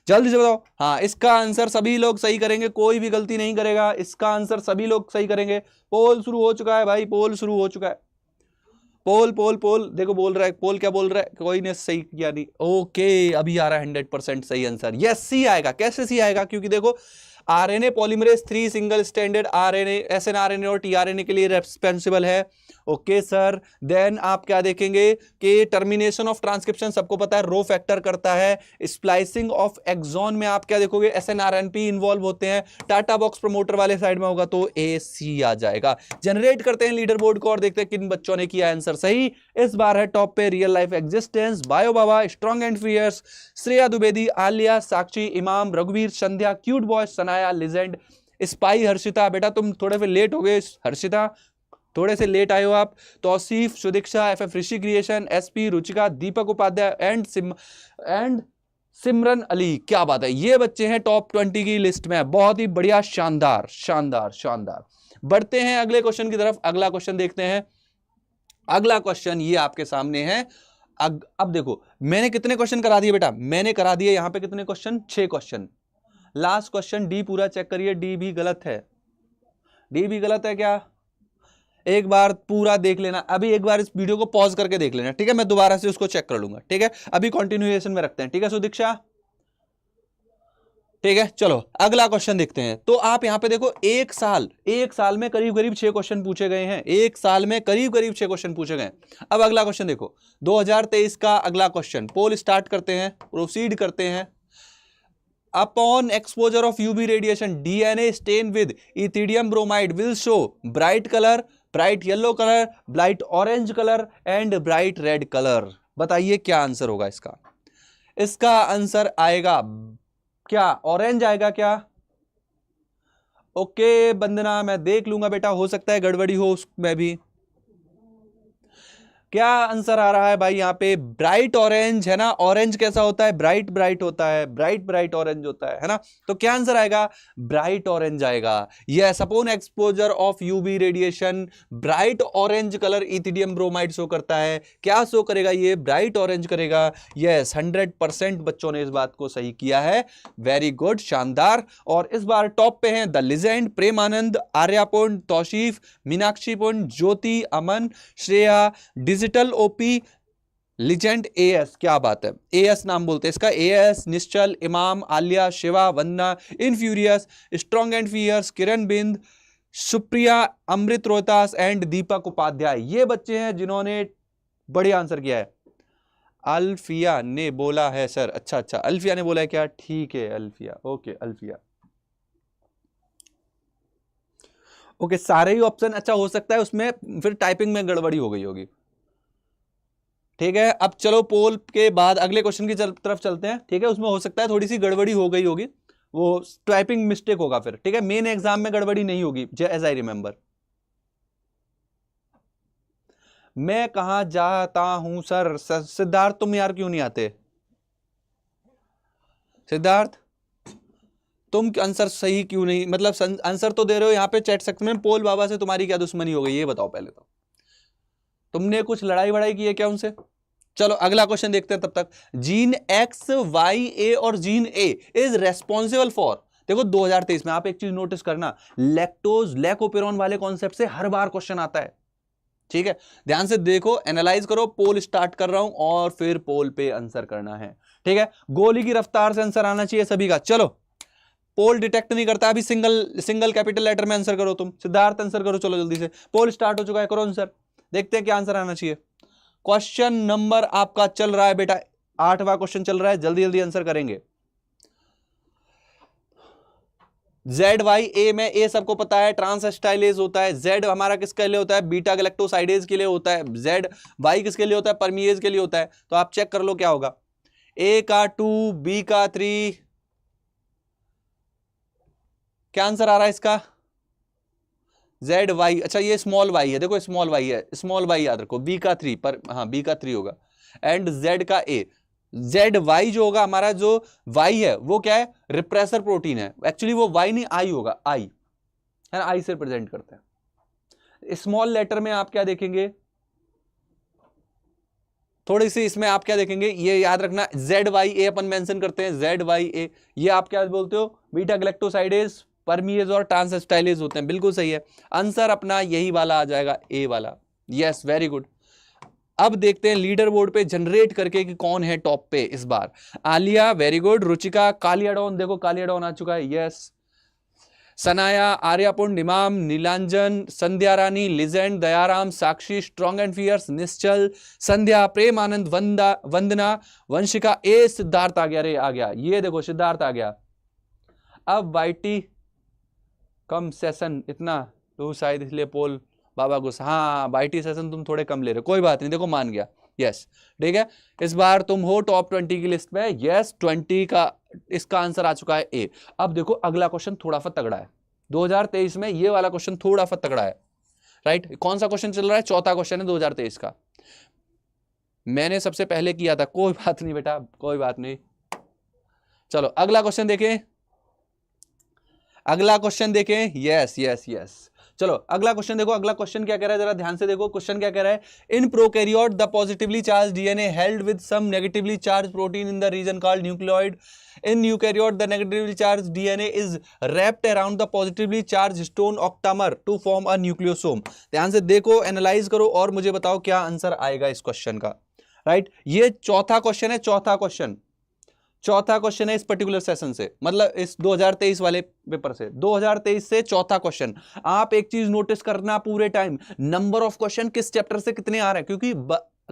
जल्दी से बताओ। हाँ, इसका आंसर सभी लोग सही करेंगे, कोई भी गलती नहीं करेगा, इसका आंसर सभी लोग सही करेंगे। पोल शुरू हो चुका है भाई, पोल शुरू हो चुका है। पोल पोल पोल देखो बोल रहा है, पोल क्या बोल रहा है, कोई ने सही किया नहीं। ओके, अभी आ रहा है 100% सही आंसर। यस, सी आएगा। कैसे सी आएगा? क्योंकि देखो RNA polymerase 3 single standard RNA, snRNA और टीआरएनए के लिए रेस्पॉन्सिबल है। ओके सर, देन आप क्या देखेंगे कि टर्मिनेशन ऑफ ट्रांसक्रिप्शन सबको पता है रो फैक्टर करता है। स्प्लाइसिंग ऑफ एक्सॉन में आप क्या देखोगे, एसएनआरएनपी इन्वॉल्व होते हैं। टाटा बॉक्स प्रमोटर वाले साइड में होगा तो ए सी आ जाएगा। जनरेट करते हैं लीडर बोर्ड को और देखते हैं किन बच्चों ने किया आंसर सही। इस बार है टॉप पे real life existence, bio Baba, strong and fierce, Shreya Dwivedi, Alia, Sakshi, Imam, रघुवीर, Sandhya, cute boy, Sanaya, legend, spy, Harshita. बेटा तुम थोड़े से लेट हो गए हर्षिता, थोड़े से लेट आए हो आप। Tausif, Sudiksha, FF Rishi creation, SP, Ruchika, Deepak Upadhyay and Simran Ali. क्या बात है, ये बच्चे हैं टॉप 20 की लिस्ट में। बहुत ही बढ़िया, शानदार शानदार शानदार। बढ़ते हैं अगले क्वेश्चन की तरफ। अगला क्वेश्चन देखते हैं। अगला क्वेश्चन ये आपके सामने है। अब देखो मैंने कितने क्वेश्चन करा दिए बेटा, मैंने करा दिए यहां पे कितने question, 6 question. Last question D पूरा चेक करिए, डी भी गलत है। डी भी गलत है क्या? एक बार पूरा देख लेना, अभी एक बार इस वीडियो को पॉज करके देख लेना, ठीक है? मैं दोबारा से उसको चेक कर लूंगा, ठीक है? अभी कंटिन्यूएशन में रखते हैं, ठीक है सुदीक्षा? ठीक है, चलो अगला क्वेश्चन देखते हैं। तो आप यहां पे देखो, एक साल में करीब करीब 6 क्वेश्चन पूछे गए हैं। एक साल में करीब करीब 6 क्वेश्चन पूछे गए। अब अगला क्वेश्चन देखो, 2023 का अगला क्वेश्चन। पोल स्टार्ट करते हैं, प्रोसीड करते हैं। Upon exposure of UV radiation, DNA stain with ethidium bromide will show bright colour, bright yellow colour, bright orange colour and bright red colour. बताइए क्या आंसर होगा इसका? इसका आंसर आएगा क्या? ऑरेंज आएगा क्या? ओके वंदना, मैं देख लूंगा बेटा, हो सकता है गड़बड़ी हो उसमें भी। क्या आंसर आ रहा है भाई यहाँ पे? ब्राइट ऑरेंज है ना। ऑरेंज कैसा होता है? ब्राइट ब्राइट होता है, ब्राइट ब्राइट ऑरेंज होता है ना। तो क्या आंसर आएगा? ब्राइट ऑरेंज आएगा। Yes, upon exposure of UV radiation bright orange colour ethidium bromide show करता है। क्या शो करेगा? ये ब्राइट ऑरेंज करेगा। यस, 100% बच्चों ने इस बात को सही किया है। वेरी गुड, शानदार। और इस बार टॉप पे हैं the legend, Premanand, Arya Pund, Tausif, Meenakshi Pund, Jyoti, Aman, Shreya, digital OP, legend, as. क्या बात है, एएस नाम बोलते हैं इसका। AS, Nishchal, Imam, Aliya, Shiva, Vandana, infurious, strong and fierce, Kiran Bind, Supriya, Amrit Rohtas and Deepak Upadhyay. ये बच्चे हैं जिन्होंने बढ़िया आंसर किया है। अल्फिया ने बोला है सर। अच्छा अच्छा, अल्फिया ने बोला है क्या? ठीक है अल्फिया, ओके अल्फिया, ओके। सारे ही ऑप्शन, अच्छा हो सकता है उसमें फिर टाइपिंग में गड़बड़ी हो गई होगी। ठीक है, अब चलो पोल के बाद अगले क्वेश्चन की तरफ चलते हैं। ठीक है, उसमें हो सकता है थोड़ी सी गड़बड़ी हो गई होगी, वो टाइपिंग मिस्टेक होगा फिर। ठीक है, मेन एग्जाम में गड़बड़ी नहीं होगी एज आई रिमेंबर। मैं कहां जाता हूं सर? सिद्धार्थ तुम यार क्यों नहीं आते? सिद्धार्थ तुम आंसर सही क्यों नहीं, मतलब आंसर तो दे रहे हो यहाँ पे चैट सेक्शन में। पोल बाबा से तुम्हारी क्या दुश्मनी हो गई ये बताओ पहले तो। तुमने कुछ लड़ाई वड़ाई की है क्या उनसे? चलो अगला क्वेश्चन देखते हैं तब तक। जीन एक्स, वाई, ए और gene A is responsible for. देखो 2023 में आप एक चीज नोटिस करना, लैक्टोज लैकोपेरॉन वाले कॉन्सेप्ट से हर बार क्वेश्चन आता है। ठीक है, ध्यान से देखो, एनालाइज करो। पोल स्टार्ट कर रहा हूं और फिर पोल पे आंसर करना है। ठीक है, गोली की रफ्तार से आंसर आना चाहिए सभी का। चलो, पोल डिटेक्ट नहीं करता, अभी सिंगल कैपिटल लेटर में आंसर करो तुम। सिद्धार्थ आंसर करो, चलो जल्दी से। पोल स्टार्ट हो चुका है, करो आंसर। देखते हैं क्या आंसर आना चाहिए। क्वेश्चन नंबर आपका चल रहा है बेटा, 8वां क्वेश्चन चल रहा है, जल्दी जल्दी आंसर करेंगे। जेड वाई ए में, ए सबको पता है ट्रांसएस्टाइलेज होता है। जेड हमारा किसके लिए होता है? बीटा गैलेक्टोसाइडेज के लिए होता है। जेड वाई किसके लिए होता है? परमीएज के लिए होता है। तो आप चेक कर लो क्या होगा। ए का 2, बी का 3, क्या आंसर आ रहा है इसका? जेड वाई, अच्छा ये स्मॉल वाई है, देखो स्मॉल वाई है, स्मॉल वाई याद रखो। बी का 3 पर, हाँ बी का 3 होगा। एंड जेड का ए, जेड वाई जो होगा हमारा, जो वाई है वो क्या है, रिप्रेसर प्रोटीन है। एक्चुअली वो वाई नहीं, आई होगा, आई है ना, आई से रिप्रेजेंट करते हैं। स्मॉल लेटर में आप क्या देखेंगे, थोड़ी सी इसमें आप क्या देखेंगे, ये याद रखना, जेड वाई ए अपन मेंशन करते हैं, जेड वाई ए, ये आप क्या बोलते हो, बीटा गैलेक्टोसाइडेज, परमीएज और ट्रांसएस्टाइलेज होते हैं। बिल्कुल सही है, आंसर अपना यही वाला आ जाएगा, ए वाला। Yes, very good. अब देखते हैं लीडर बोर्ड पे जनरेट करके कि कौन है टॉप पे इस बार। Aliya, very good. रुचिका, कालियाडॉन, देखो कालियाडॉन आ चुका है, yes. Sanaya, Aryapund, Imam, Nilanjan, Sandhya Rani, legend, Dayaram, Sakshi, strong and fierce, Nishchal, Sandhya, Prem Anand, Vandana, Vanshika, ए सिद्धार्थ आ गया, रे आ गया, ये देखो सिद्धार्थ आ गया। अब वाईटी कम सेशन इतना तो शायद इसलिए पोल बाबा गुस्सा, हाँ वाईटी सेशन तुम थोड़े कम ले रहे हो, कोई बात नहीं, देखो मान गया, यस ठीक है। इस बार तुम हो टॉप 20 की लिस्ट में, यस 20 का इसका आंसर आ चुका है ए। अब देखो अगला क्वेश्चन थोड़ा सा तगड़ा है, 2023 में ये वाला क्वेश्चन थोड़ा सा तगड़ा है, राइट। कौन सा क्वेश्चन चल रहा है, चौथा क्वेश्चन है 2023 का, मैंने सबसे पहले किया था, कोई बात नहीं बेटा, कोई बात नहीं। चलो अगला क्वेश्चन देखें, अगला क्वेश्चन देखें, यस यस यस। चलो अगला क्वेश्चन देखो, अगला क्वेश्चन क्या कह रहा है, जरा ध्यान से देखो। क्वेश्चन क्या कह रहा है, in prokaryote the positively charge DNA held with some negatively charge protein in the region called nucleoid. In eukaryote the negatively charge DNA is wrapped around the positively charge histone octamer to form a nucleosome. ध्यान से देखो, analyse करो और मुझे बताओ क्या answer आएगा इस क्वेश्चन का, राइट। ये चौथा क्वेश्चन है, चौथा क्वेश्चन है इस पर्टिकुलर सेशन से, मतलब इस 2023 वाले पेपर से, 2023 से चौथा क्वेश्चन। आप एक चीज नोटिस करना पूरे टाइम, नंबर ऑफ क्वेश्चन किस चैप्टर से कितने आ रहे हैं, क्योंकि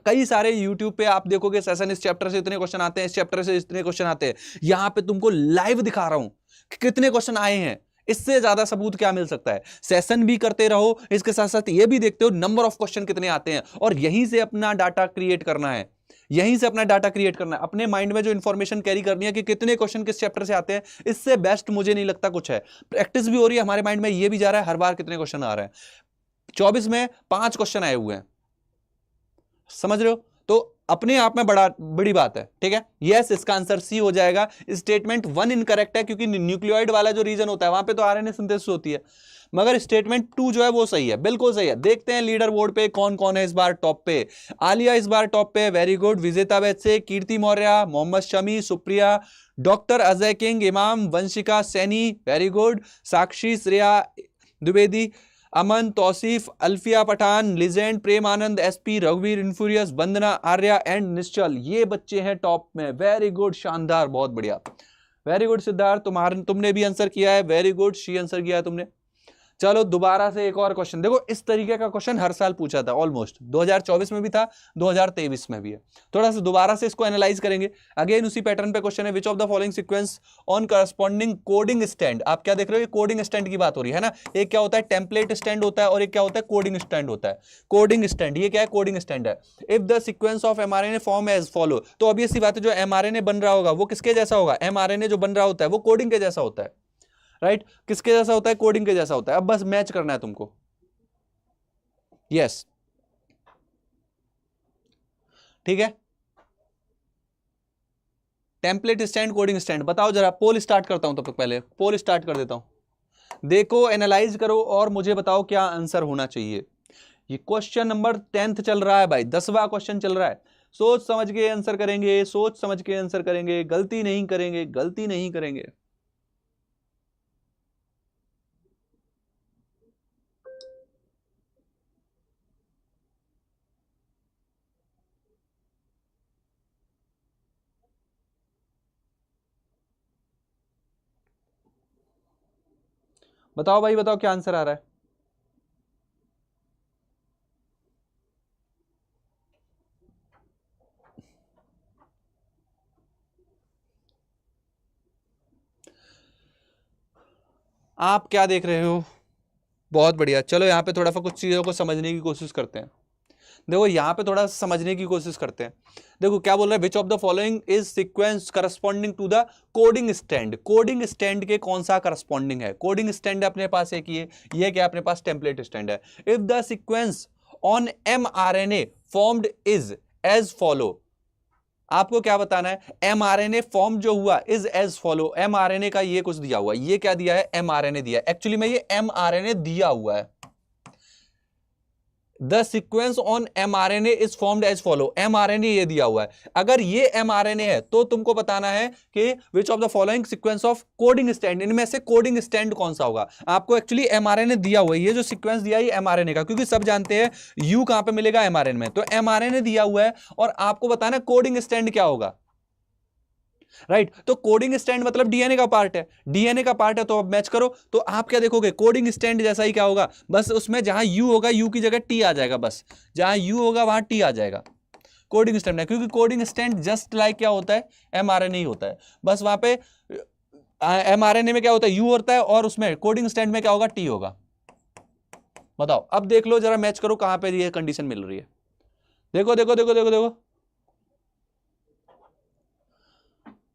कई सारे YouTube पे आप देखोगे सेशन इस चैप्टर से इतने क्वेश्चन आते हैं, इस चैप्टर से इतने क्वेश्चन आते हैं। यहां पे तुमको लाइव दिखा रहा हूं कि कितने क्वेश्चन आए हैं, इससे ज्यादा सबूत क्या मिल सकता है। सेशन भी करते रहो, इसके साथ साथ ये भी देखते हो नंबर ऑफ क्वेश्चन कितने आते हैं, और यहीं से अपना डाटा क्रिएट करना है, यहीं से अपना डाटा क्रिएट करना है, अपने माइंड में जो इंफॉर्मेशन कैरी करनी है कि कितने क्वेश्चन किस चैप्टर से आते हैं। इससे बेस्ट मुझे नहीं लगता कुछ है, प्रैक्टिस भी हो रही है हमारे माइंड में, ये भी जा रहा है हर बार कितने क्वेश्चन आ रहे हैं। 24 में 5 क्वेश्चन आए हुए हैं, समझ रहे हो, तो अपने आप में बड़ी बात है, ठीक है। यस, इसका आंसर सी हो जाएगा। स्टेटमेंट 1 इनकरेक्ट है, क्योंकि न्यूक्लियोइड वाला जो रीजन होता है वहां पे तो आरएनए सिंथेसिस होती है, मगर स्टेटमेंट 2 जो है वो सही है, बिल्कुल सही है। देखते हैं लीडर बोर्ड पे कौन कौन है इस बार टॉप पे। आलिया इस बार टॉप पे, वेरी गुड। विजेता वैसे, कीर्ति मौर्य, मोहम्मद शमी, सुप्रिया, डॉक्टर अजय किंग, इमाम, वंशिका सैनी, वेरी गुड। साक्षी, श्रेया द्विवेदी, अमन, तौसीफ, अल्फिया पठान, लिजेंड, प्रेम आनंद, एसपी, रघुवीर, इन्फ्यूरियस, वंदना, आर्या एंड निश्चल, ये बच्चे हैं टॉप में। वेरी गुड, शानदार, बहुत बढ़िया, वेरी गुड। सिद्धार्थ तुमने भी आंसर किया है, वेरी गुड, शी आंसर किया है तुमने। चलो दोबारा से एक और क्वेश्चन देखो, इस तरीके का क्वेश्चन हर साल पूछा था ऑलमोस्ट, 2024 में भी था, 2023 में भी है। थोड़ा सा दोबारा से इसको एनालाइज करेंगे, अगेन उसी पैटर्न पे क्वेश्चन है। Which of the following sequence on corresponding coding stand, आप क्या देख रहे हो, ये कोडिंग स्टैंड की बात हो रही है ना। एक क्या होता है, टेम्पलेट स्टैंड होता है, और एक क्या होता है, कोडिंग स्टैंड होता है। कोडिंग स्टैंड, ये क्या है, कोडिंग स्टैंड है। If the sequence of mRNA form as follow, तो अब ये सी बात है, जो एमआरएनए बन रहा होगा वो किसके जैसा होगा, एमआरएनए जो बन रहा होता है वो कोडिंग के जैसा होता है, राइट। किसके जैसा होता है, कोडिंग के जैसा होता है। अब बस मैच करना है तुमको, यस ठीक है। टेम्पलेट स्टैंड, कोडिंग स्टैंड, बताओ जरा। पोल स्टार्ट करता हूं, तब तक पहले पोल स्टार्ट कर देता हूं। देखो, एनालाइज करो और मुझे बताओ क्या आंसर होना चाहिए। ये क्वेश्चन नंबर 10th चल रहा है भाई, 10वां क्वेश्चन चल रहा है। सोच समझ के आंसर करेंगे, सोच समझ के आंसर करेंगे, गलती नहीं करेंगे, गलती नहीं करेंगे। बताओ भाई, बताओ क्या आंसर आ रहा है। आप क्या देख रहे हो, बहुत बढ़िया। चलो यहाँ पे थोड़ा सा कुछ चीजों को समझने की कोशिश करते हैं। देखो यहाँ पे थोड़ा समझने की कोशिश करते हैं। देखो क्या बोल रहा है, which of the following is sequence corresponding to the coding strand. Coding strand के कौन सा करस्पॉन्डिंग है। कोडिंग स्टैंड अपने पास एक ये क्या अपने पास टेम्पलेट स्टैंड है। If the sequence on mRNA formed is as follow, आपको क्या बताना है, एमआरएनए फॉर्म जो हुआ इज एज फॉलो। एमआरएनए का ये कुछ दिया हुआ है, ये क्या दिया है, एमआरएनए दिया है। एक्चुअली में ये एमआरएनए दिया हुआ है। The sequence on mRNA is formed as follow. MRNA ये दिया हुआ है। अगर ये एमआरएनए है तो तुमको बताना है कि विच of the following sequence of coding stand, इनमें से कोडिंग स्टैंड कौन सा होगा। आपको एक्चुअली एमआरएनए दिया हुआ है, ये जो सीक्वेंस दिया है एमआरएनए का, क्योंकि सब जानते हैं यू कहां पे मिलेगा, एमआरएनए में। तो एमआरएनए दिया हुआ है और आपको बताना है कोडिंग स्टैंड क्या होगा, राइट। तो कोडिंग स्टैंड मतलब डीएनए का पार्ट है, डीएनए का पार्ट है, तो अब मैच करो। तो आप क्या देखोगे, कोडिंग स्टैंड जैसा ही क्या होगा, बस उसमें जहां यू होगा यू की जगह टी आ जाएगा, बस जहां यू होगा वहां टी आ जाएगा। कोडिंग स्टैंड है, क्योंकि कोडिंग स्टैंड जस्ट लाइक क्या होता है, एमआरएनए ही होता है। बस वहां पे एमआरएनए में क्या होता है, यू होता है, और उसमें कोडिंग स्टैंड में क्या होगा, टी होगा। बताओ, अब देख लो जरा, मैच करो कहां पे ये कंडीशन मिल रही है। देखो देखो देखो देखो देखो,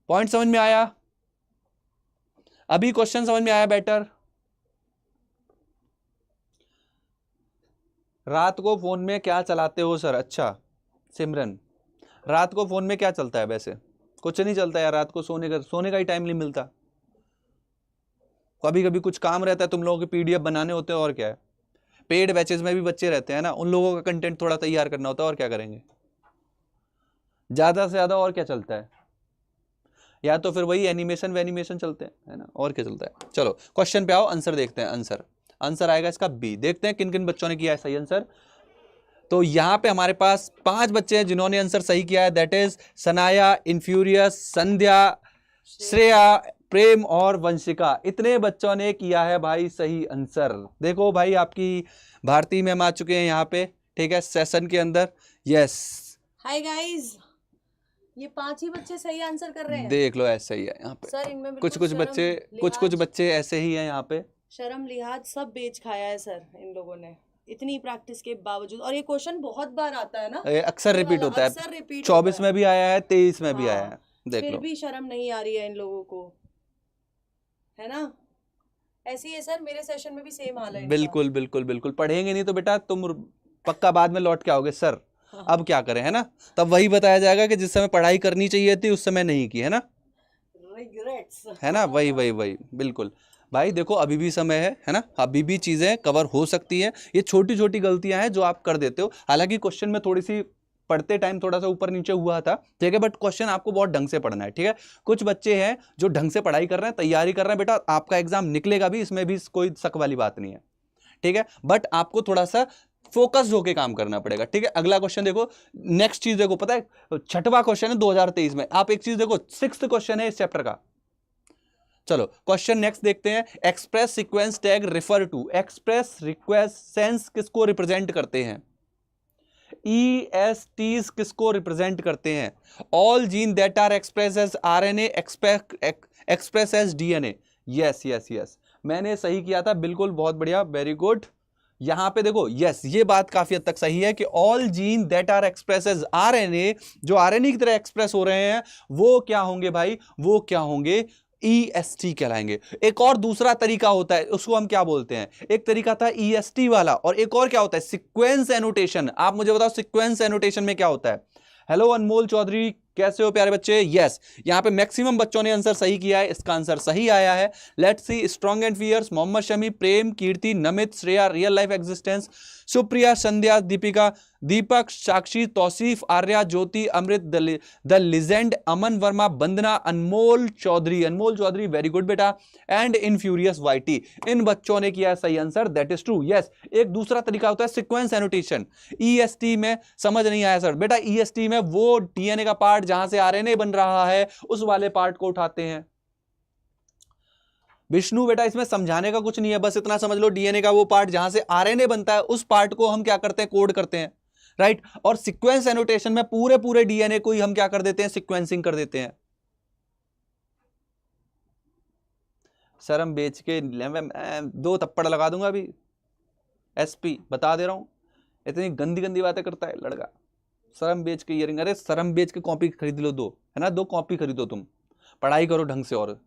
पॉइंट समझ में आया, अभी क्वेश्चन समझ में आया बेटर। रात को फोन में क्या चलाते हो सर। अच्छा सिमरन, रात को फोन में क्या चलता है, वैसे कुछ नहीं चलता यार, रात को सोने का ही टाइम नहीं मिलता। कभी कभी कुछ काम रहता है, तुम लोगों के पीडीएफ बनाने होते हैं, और क्या है, पेड बैचेस में भी बच्चे रहते हैं ना, उन लोगों का कंटेंट थोड़ा तैयार करना होता है, और क्या करेंगे, ज्यादा से ज्यादा और क्या चलता है, या तो फिर वही एनिमेशन वेनिमेशन चलते हैं, है ना, और क्या चलता है। चलो क्वेश्चन पे आओ, आंसर देखते हैं। आंसर आएगा इसका बी। देखते हैं किन किन बच्चों ने किया है सही आंसर। तो यहां पे हमारे पास 5 बच्चे हैं जिन्होंने आंसर सही किया है, दैट इज सनाया, इन्फ्यूरियस, संध्या, श्रेया, प्रेम और वंशिका। इतने बच्चों ने किया है भाई सही आंसर। देखो भाई, आपकी भारती मैम आ चुके हैं यहाँ पे, ठीक है, सेशन के अंदर। यस, हाय गाइस, ये 5 ही बच्चे सही आंसर कर रहे हैं। देख लो ऐसे ही है यहाँ पे सर, इनमें कुछ कुछ बच्चे ऐसे ही हैं यहाँ पे, शर्म लिहाज सब बेच खाया है सर इन लोगों ने, इतनी प्रैक्टिस के बावजूद। और ये क्वेश्चन बहुत बार आता है ना, अक्सर रिपीट होता है, अक्सर रिपीट 24 में भी आया है, 23 में भी आया है, देख फिर लो। भी शर्म नहीं आ रही है इन लोगों को, है ना। ऐसी है सर, मेरे सेशन में भी सेम हाल है इनका। बिल्कुल बिल्कुल बिल्कुल, पढ़ेंगे नहीं तो बेटा तुम पक्का बाद में लौट के आओगे सर। अब क्या करें, है ना, तब वही बताया जाएगा कि जिस समय पढ़ाई करनी चाहिए थी उस समय नहीं की, है ना, रिग्रेट्स, है ना, वही वही वही, बिल्कुल। भाई देखो अभी भी समय है ना, अभी भी चीजें कवर हो सकती हैं। ये छोटी छोटी गलतियां हैं जो आप कर देते हो। हालांकि क्वेश्चन में थोड़ी सी पढ़ते टाइम थोड़ा सा ऊपर नीचे हुआ था, ठीक है, बट क्वेश्चन आपको बहुत ढंग से पढ़ना है, ठीक है। कुछ बच्चे हैं जो ढंग से पढ़ाई कर रहे हैं, तैयारी कर रहे हैं, बेटा आपका एग्जाम निकलेगा भी, इसमें भी कोई शक वाली बात नहीं है, ठीक है, बट आपको थोड़ा सा फोकस होके काम करना पड़ेगा, ठीक है। अगला क्वेश्चन देखो, नेक्स्ट चीज देखो, पता है 6वां क्वेश्चन है 2023 में। आप एक चीज देखो, 6th क्वेश्चन है इस चैप्टर का। चलो क्वेश्चन नेक्स्ट देखते हैं। Express sequence tag refer to, express sequence किसको रिप्रेजेंट करते हैं, ESTs किसको रिप्रेजेंट करते हैं, all gene that are express as RNA express as DNA। Yes yes yes, मैंने सही किया था, बिल्कुल, बहुत बढ़िया, वेरी गुड। यहां पे देखो, यस, ये बात काफी हद तक सही है कि all gene that are express as RNA, जो RNA की तरह एक्सप्रेस हो रहे हैं, वो क्या होंगे भाई, वो क्या होंगे, EST कहलाएंगे। एक और दूसरा तरीका होता है, उसको हम क्या बोलते हैं, एक तरीका था EST वाला, और एक और क्या होता है, सीक्वेंस एनोटेशन। आप मुझे बताओ सीक्वेंस एनोटेशन में क्या होता है। हेलो अनमोल चौधरी, कैसे हो प्यारे बच्चे। यस, यहां पे मैक्सिमम बच्चों ने आंसर सही किया है, इसका आंसर सही आया है। Let's see, strong and fierce, Mohammad Shami, Prem, Kirti, Namit, Shreya, real life existence, Supriya, Sandhya, Deepika, Deepak, Sakshi, Tausif, Arya, Jyoti, Amrit, the legend, Aman Verma, Vandana, Anmol Chaudhary, very good बेटा, एंड इनफ्यूरियस वाईटी। इन बच्चों ने किया सही answer, that is true. Yes, एक दूसरा तरीका होता है सीक्वेंस एनोटेशन। EST में समझ नहीं आया सर, बेटा EST में वो DNA का पार्ट जहां से RNA बन रहा है, उस वाले पार्ट को उठाते हैं। विष्णु बेटा, इसमें समझाने का कुछ नहीं है, बस इतना समझ लो, DNA का वो पार्ट जहां से RNA बनता है, उस पार्ट को हम क्या करते हैं, कोड करते हैं, राइट। और सीक्वेंस एनोटेशन में पूरे पूरे DNA को ही हम क्या कर देते हैं, सीक्वेंसिंग कर देते हैं। सर हम बेच के 2 थप्पड़ लगा दूंगा अभी, SP बता दे रहा हूं, इतनी गंदी गंदी बातें करता है लड़का। सरम बेच के ईयरिंग, अरे सरम बेच के कॉपी खरीद लो 2, है ना, 2 कॉपी खरीदो, तुम पढ़ाई करो ढंग से। और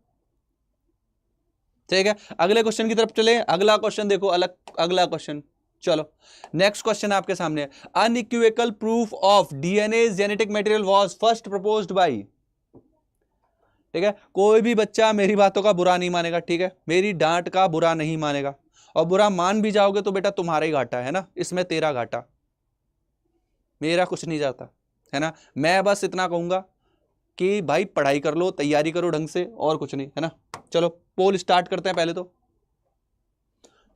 ठीक है, अगले क्वेश्चन की तरफ चले। अगला क्वेश्चन देखो, अगला क्वेश्चन चलो नेक्स्ट क्वेश्चन आपके सामने, unequivocal proof of DNA genetic material was first proposed bye, ठीक है। कोई भी बच्चा मेरी बातों का बुरा नहीं मानेगा, ठीक है, मेरी डांट का बुरा नहीं मानेगा, और बुरा मान भी जाओगे तो बेटा तुम्हारा ही घाटा है ना, इसमें तेरा घाटा, मेरा कुछ नहीं जाता है ना। मैं बस इतना कहूंगा कि भाई पढ़ाई कर लो, तैयारी करो ढंग से, और कुछ नहीं है ना। चलो पोल स्टार्ट करते हैं पहले तो,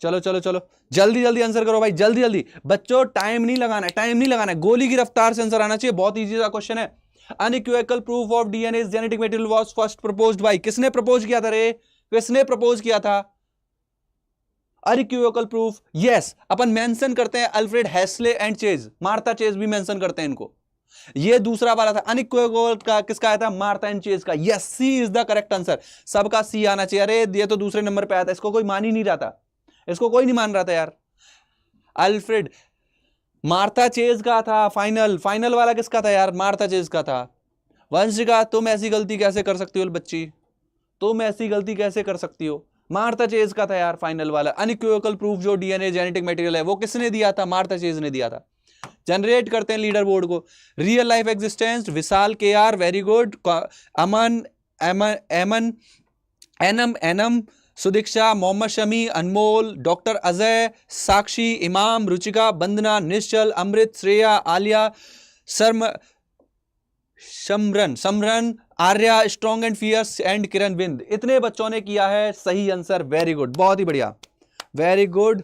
चलो चलो चलो जल्दी जल्दी आंसर करो भाई, जल्दी जल्दी बच्चों, टाइम नहीं लगाना है, टाइम नहीं लगाना है, गोली की रफ्तार से आंसर आना चाहिए। बहुत इजी सा क्वेश्चन है। Unequivocal proof of DNA genetic material was first proposed by, किसने प्रपोज किया था रे, किसने प्रपोज किया था? अनइक्विवोकल प्रूफ, यस, अपन मेंशन करते हैं अल्फ्रेड हेस्ले एंड चेज, मार्था चेज भी मेंशन करते हैं इनको। ये दूसरा वाला था, अनइक्विवोकल का किसका आया था? मार्था एंड चेज का। Yes, C is the correct answer, सबका सी आना चाहिए। अरे ये तो दूसरे नंबर पे आया था, इसको कोई मान ही नहीं रहा था, इसको कोई नहीं मान रहा था यार। अल्फ्रेड, मार्था चेज का था फाइनल, फाइनल वाला किसका था यार? मार्था चेज का था। वंशिका तुम ऐसी गलती कैसे कर सकती हो बच्ची, तुम ऐसी गलती कैसे कर सकती हो? मार्था चेज का था यार फाइनल वाला। अनइक्विवोकल प्रूफ जो डीएनए जेनेटिक मटेरियल है वो किसने दिया था? मार्था चेज ने दिया था। जनरेट करते हैं लीडर बोर्ड को। Real life existence, Vishal K R, very good. Aman, Eman, Enam, Enam, Sudiksha, Mohammed Shami, Anmol, doctor Ajay, Sakshi, Imam, Ruchika, Bandana, Nishchal, Amrit, Shreya, Aliya, Simran, Arya, strong and fierce and Kiran Bind. इतने बच्चों ने किया है सही आंसर, वेरी गुड, बहुत ही बढ़िया, very good.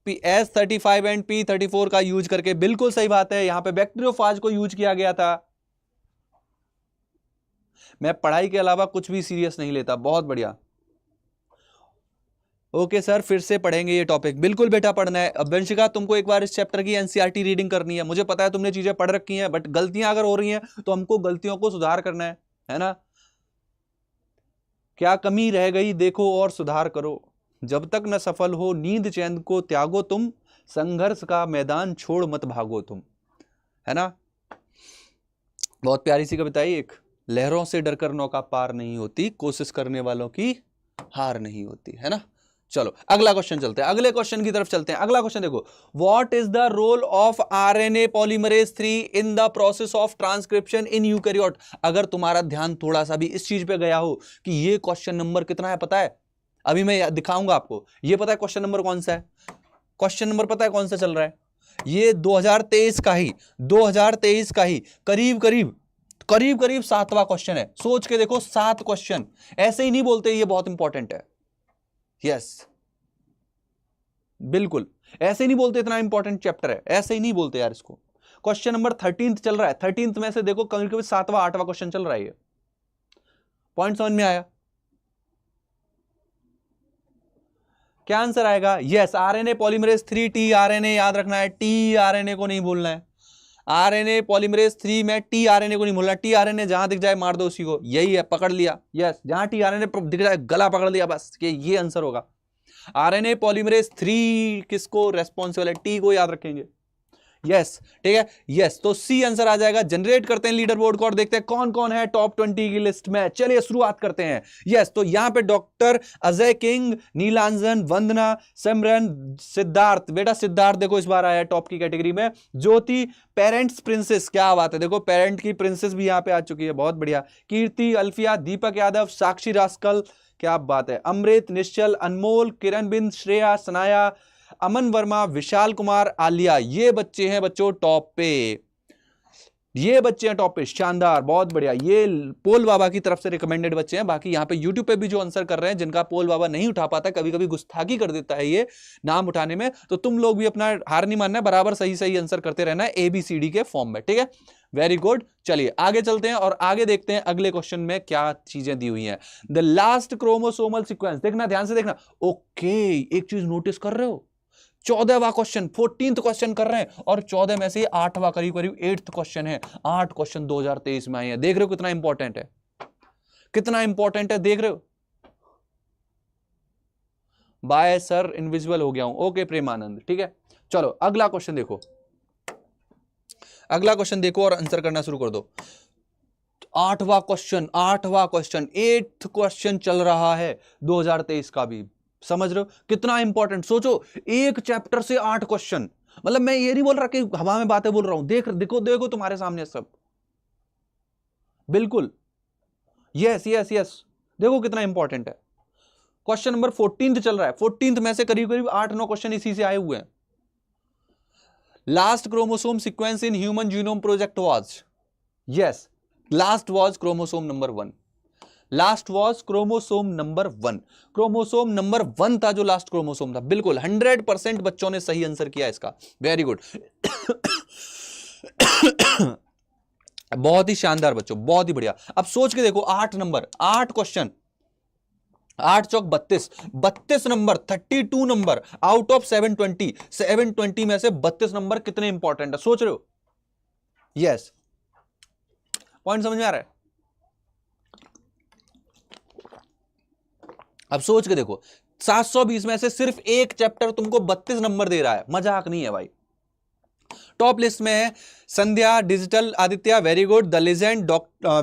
S35 and P34 का यूज करके, बिल्कुल सही बात है। यहां पे बैक्टीरियोफाज को यूज किया गया था। मैं पढ़ाई के अलावा कुछ भी सीरियस नहीं लेता, बहुत बढ़िया। ओके सर, फिर से पढ़ेंगे ये टॉपिक, बिल्कुल बेटा पढ़ना है। अब वंशिका तुमको एक बार इस चैप्टर की एनसीईआरटी रीडिंग करनी है। मुझे पता है तुमने चीजें पढ़ रखी हैं, बट गलतियां अगर हो रही हैं तो हमको गलतियों को सुधार करना है ना। क्या कमी रह गई देखो और सुधार करो, जब तक न सफल हो नींद चैन को त्यागो तुम, संघर्ष का मैदान छोड़ मत भागो तुम, है ना। बहुत प्यारी सी कविता है एक, लहरों से डरकर नौका पार नहीं होती, कोशिश करने वालों की हार नहीं होती, है ना। चलो अगला क्वेश्चन चलते हैं, अगले क्वेश्चन की तरफ चलते हैं। अगला क्वेश्चन देखो, what is the role of RNA polymerase 3 in the process of transcription in eukaryote. अगर तुम्हारा ध्यान थोड़ा सा भी इस चीज पे गया हो कि ये क्वेश्चन नंबर कितना है, पता है, अभी मैं दिखाऊंगा आपको। ये पता है क्वेश्चन नंबर कौन सा है? क्वेश्चन नंबर पता है कौन सा चल रहा है? ये 2023 का ही, 2023 का ही करीब करीब 7वां क्वेश्चन है। सोच के देखो, 7 क्वेश्चन, ऐसे ही नहीं बोलते ये बहुत इंपॉर्टेंट है। यस, बिल्कुल ऐसे नहीं बोलते, इतना इंपॉर्टेंट चैप्टर है, ऐसे ही नहीं बोलते यार इसको। क्वेश्चन नंबर 13 चल रहा है, 13 में से देखो कभी कभी 7वां 8वां क्वेश्चन चल रहा है। ये पॉइंट समझ में आया? क्या आंसर आएगा? Yes, RNA polymerase 3 T RNA, याद रखना है, टी आरएनए को नहीं भूलना है। आरएनए पॉलीमरेज 3 में टी आरएनए को नहीं भूलना। टी आरएनए जहां दिख जाए मार दो उसी को, यही है, पकड़ लिया। यस, जहां टी आरएनए दिख जाए गला पकड़ लिया, बस ये आंसर होगा। आरएनए पॉलीमरेज 3 किसको रेस्पॉन्सिबल है? टी को याद रखेंगे। यस, ठीक है, यस, तो सी आंसर आ जाएगा। जनरेट करते हैं लीडर बोर्ड को और देखते हैं कौन कौन है टॉप 20 की लिस्ट में। चलिए शुरुआत करते हैं। यस, तो यहां पे डॉक्टर अजय किंग, नीलांजन, वंदना, सिमरन, सिद्धार्थ, बेटा सिद्धार्थ देखो इस बार आया टॉप की कैटेगरी में। ज्योति, पेरेंट्स प्रिंसेस, क्या बात है, देखो पेरेंट की प्रिंसेस भी यहां पे आ चुकी है, बहुत बढ़िया। कीर्ति, अल्फिया, दीपक यादव, साक्षी रास्कल, क्या बात है, अमृत, निश्चल, अनमोल, किरण बिंद, श्रेया, सनाया, अमन वर्मा, विशाल कुमार, आलिया, ये बच्चे हैं बच्चों टॉप पे, ये बच्चे हैं टॉप पे, शानदार, बहुत बढ़िया। ये पोल बाबा की तरफ से रिकमेंडेड बच्चे हैं। बाकी यहाँ पे यूट्यूब पे भी जो आंसर कर रहे हैं, जिनका पोल बाबा नहीं उठा पाता, कभी कभी गुस्ताखी कर देता है ये नाम उठाने में, तो तुम लोग भी अपना हार नहीं मानना है, बराबर सही सही आंसर करते रहना है ABCD के फॉर्म में, ठीक है, वेरी गुड। चलिए आगे चलते हैं और आगे देखते हैं अगले क्वेश्चन में क्या चीजें दी हुई हैं। द लास्ट क्रोमोसोमल सीक्वेंस, देखना ध्यान से देखना। ओके, एक चीज नोटिस कर रहे हो, 14वां क्वेश्चन, 14th क्वेश्चन कर रहे हैं, और 14 में से 8वां करीब 8th क्वेश्चन है। 8 क्वेश्चन 2023 में आए हैं, देख रहे हो कितना इंपॉर्टेंट है, कितना इंपॉर्टेंट है, देख रहे हो। बाय सर, इनविजिबल हो गया हूं। ओके प्रेमानंद, ठीक है। चलो अगला क्वेश्चन देखो, अगला क्वेश्चन देखो और आंसर करना शुरू कर दो। 8वां क्वेश्चन 8th क्वेश्चन चल रहा है 2023 का भी। समझ रहे हो कितना इंपॉर्टेंट? सोचो, एक चैप्टर से 8 क्वेश्चन। मतलब मैं ये नहीं बोल रहा कि हवा में बातें बोल रहा हूं, देखो देखो तुम्हारे सामने सब, बिल्कुल। यस यस यस, देखो कितना इंपॉर्टेंट है। क्वेश्चन नंबर 14 चल रहा है, 14 में से करीब करीब 8-9 क्वेश्चन इसी से आए हुए हैं। Last chromosome sequence in human genome project was, yes, last was chromosome number 1। Last was chromosome number 1। Chromosome number 1 था जो लास्ट क्रोमोसोम था, बिल्कुल 100% बच्चों ने सही आंसर किया इसका, वेरी गुड। बहुत ही शानदार बच्चों, बहुत ही बढ़िया। अब सोच के देखो, 8 number, 8 question, 8 Chowk 32, 32 number, 32 number out of 720, 720 में से 32 नंबर कितने इंपॉर्टेंट है, सोच रहे हो? यस, पॉइंट समझ में आ रहा है? अब सोच के देखो, 720 में से सिर्फ एक चैप्टर तुमको 32 नंबर दे रहा है, मजाक नहीं है भाई। टॉप लिस्ट में है Sandhya, digital Aditya, very good, the legend,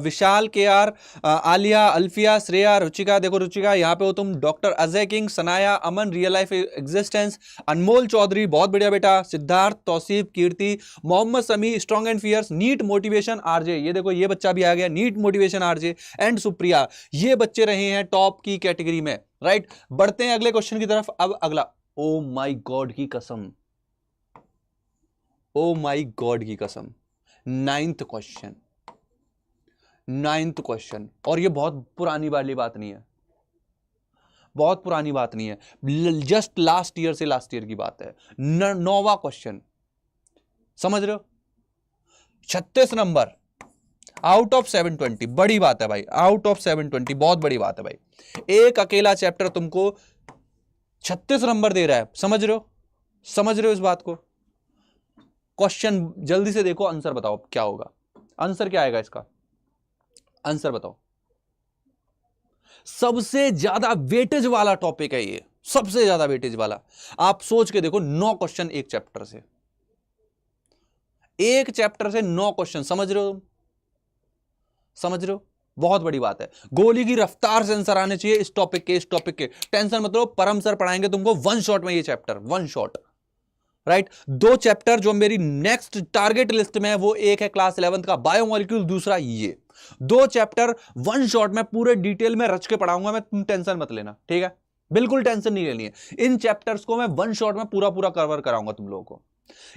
Vishal, KR, Aliya, Alfiya, Shreya, Ruchika, देखो रुचिका यहाँ पे हो तुम, doctor Ajay king, Sanaya, Aman, real life existence, Anmol Chaudhary, बहुत बढ़िया बेटा, Siddharth, Tausif, Kirti, Mohammed Sami, strong and fierce, NEET motivation RJ, ये देखो ये बच्चा भी आ गया, NEET motivation RJ, and Supriya, ये बच्चे रहे हैं टॉप की कैटेगरी में, राइट। बढ़ते हैं अगले क्वेश्चन की तरफ। अब अगला, ओ माई गॉड की कसम, ओ माई गॉड की कसम, 9th क्वेश्चन, 9th क्वेश्चन, और ये बहुत पुरानी वाली बात नहीं है, बहुत पुरानी बात नहीं है, जस्ट लास्ट ईयर से लास्ट ईयर की बात है। 9वां क्वेश्चन, समझ रहे हो? 36 नंबर आउट ऑफ 720, बड़ी बात है भाई, आउट ऑफ 720 बहुत बड़ी बात है भाई। एक अकेला चैप्टर तुमको 36 नंबर दे रहा है, समझ रहे हो? समझ रहे हो इस बात को? क्वेश्चन जल्दी से देखो, आंसर बताओ क्या होगा, आंसर क्या आएगा इसका, आंसर बताओ। सबसे ज्यादा वेटेज वाला टॉपिक है ये, सबसे ज्यादा वेटेज वाला। आप सोच के देखो, 9 क्वेश्चन एक चैप्टर से, एक चैप्टर से 9 क्वेश्चन, समझ रहे हो? समझ रहे हो? बहुत बड़ी बात है। गोली की रफ्तार से आंसर आने चाहिए इस टॉपिक के, इस टॉपिक के। टेंशन मत लो, परम सर पढ़ाएंगे तुमको 1 शॉट में ये चैप्टर, 1 शॉट, राइट। 2 चैप्टर जो मेरी नेक्स्ट टारगेट लिस्ट में है, वो एक है क्लास 11th का बायोमोलिक्यूल, दूसरा ये। 2 चैप्टर 1 शॉट में पूरे डिटेल में रच के पढ़ाऊंगा मैं, तुम टेंशन मत लेना, ठीक है? बिल्कुल टेंशन नहीं लेनी है। इन चैप्टर्स को मैं 1 शॉट में पूरा पूरा कवर कराऊंगा तुम लोगों को।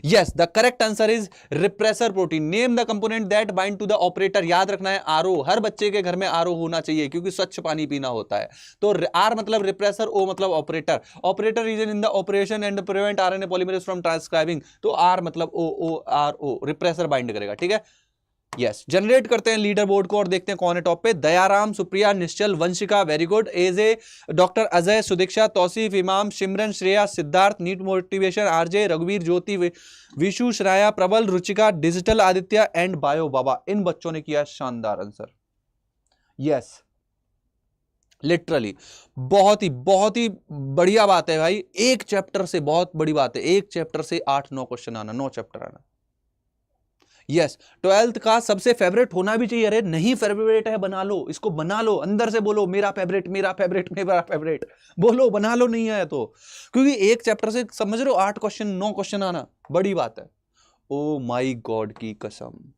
Yes, the correct answer is repressor protein. Name the component that bind to the operator. याद रखना है RO, हर बच्चे के घर में RO होना चाहिए क्योंकि स्वच्छ पानी पीना होता है। तो R मतलब रिप्रेसर, O मतलब operator. Operator region in the operation and prevent RNA polymerase from transcribing. तो R मतलब ORO, रिप्रेसर बाइंड करेगा, ठीक है? यस, जनरेट करते हैं लीडर बोर्ड को और देखते हैं कौन है टॉप पे। Dayaram, Supriya, Nishchal, Vanshika, very good, AJ, doctor Ajay, Sudiksha, Tausif, Imam, Simran, Shreya, Siddharth, NEET motivation RJ, रघुवीर, Jyoti, Vishu, Shreya, Prabal, Ruchika, digital Aditya and bio Baba. इन बच्चों ने किया शानदार आंसर। यस, लिटरली बहुत ही बढ़िया बात है भाई। एक चैप्टर से, बहुत बड़ी बात है, एक चैप्टर से 8-9 क्वेश्चन आना, 9 चैप्टर आना। यस, 12th का सबसे फेवरेट होना भी चाहिए। अरे नहीं फेवरेट है, बना लो इसको, बना लो, अंदर से बोलो मेरा फेवरेट, मेरा फेवरेट, मेरा फेवरेट, बोलो, बना लो, नहीं है तो। क्योंकि एक चैप्टर से, समझ रहे हो, 8 क्वेश्चन, 9 क्वेश्चन आना बड़ी बात है। ओ माई गॉड की कसम,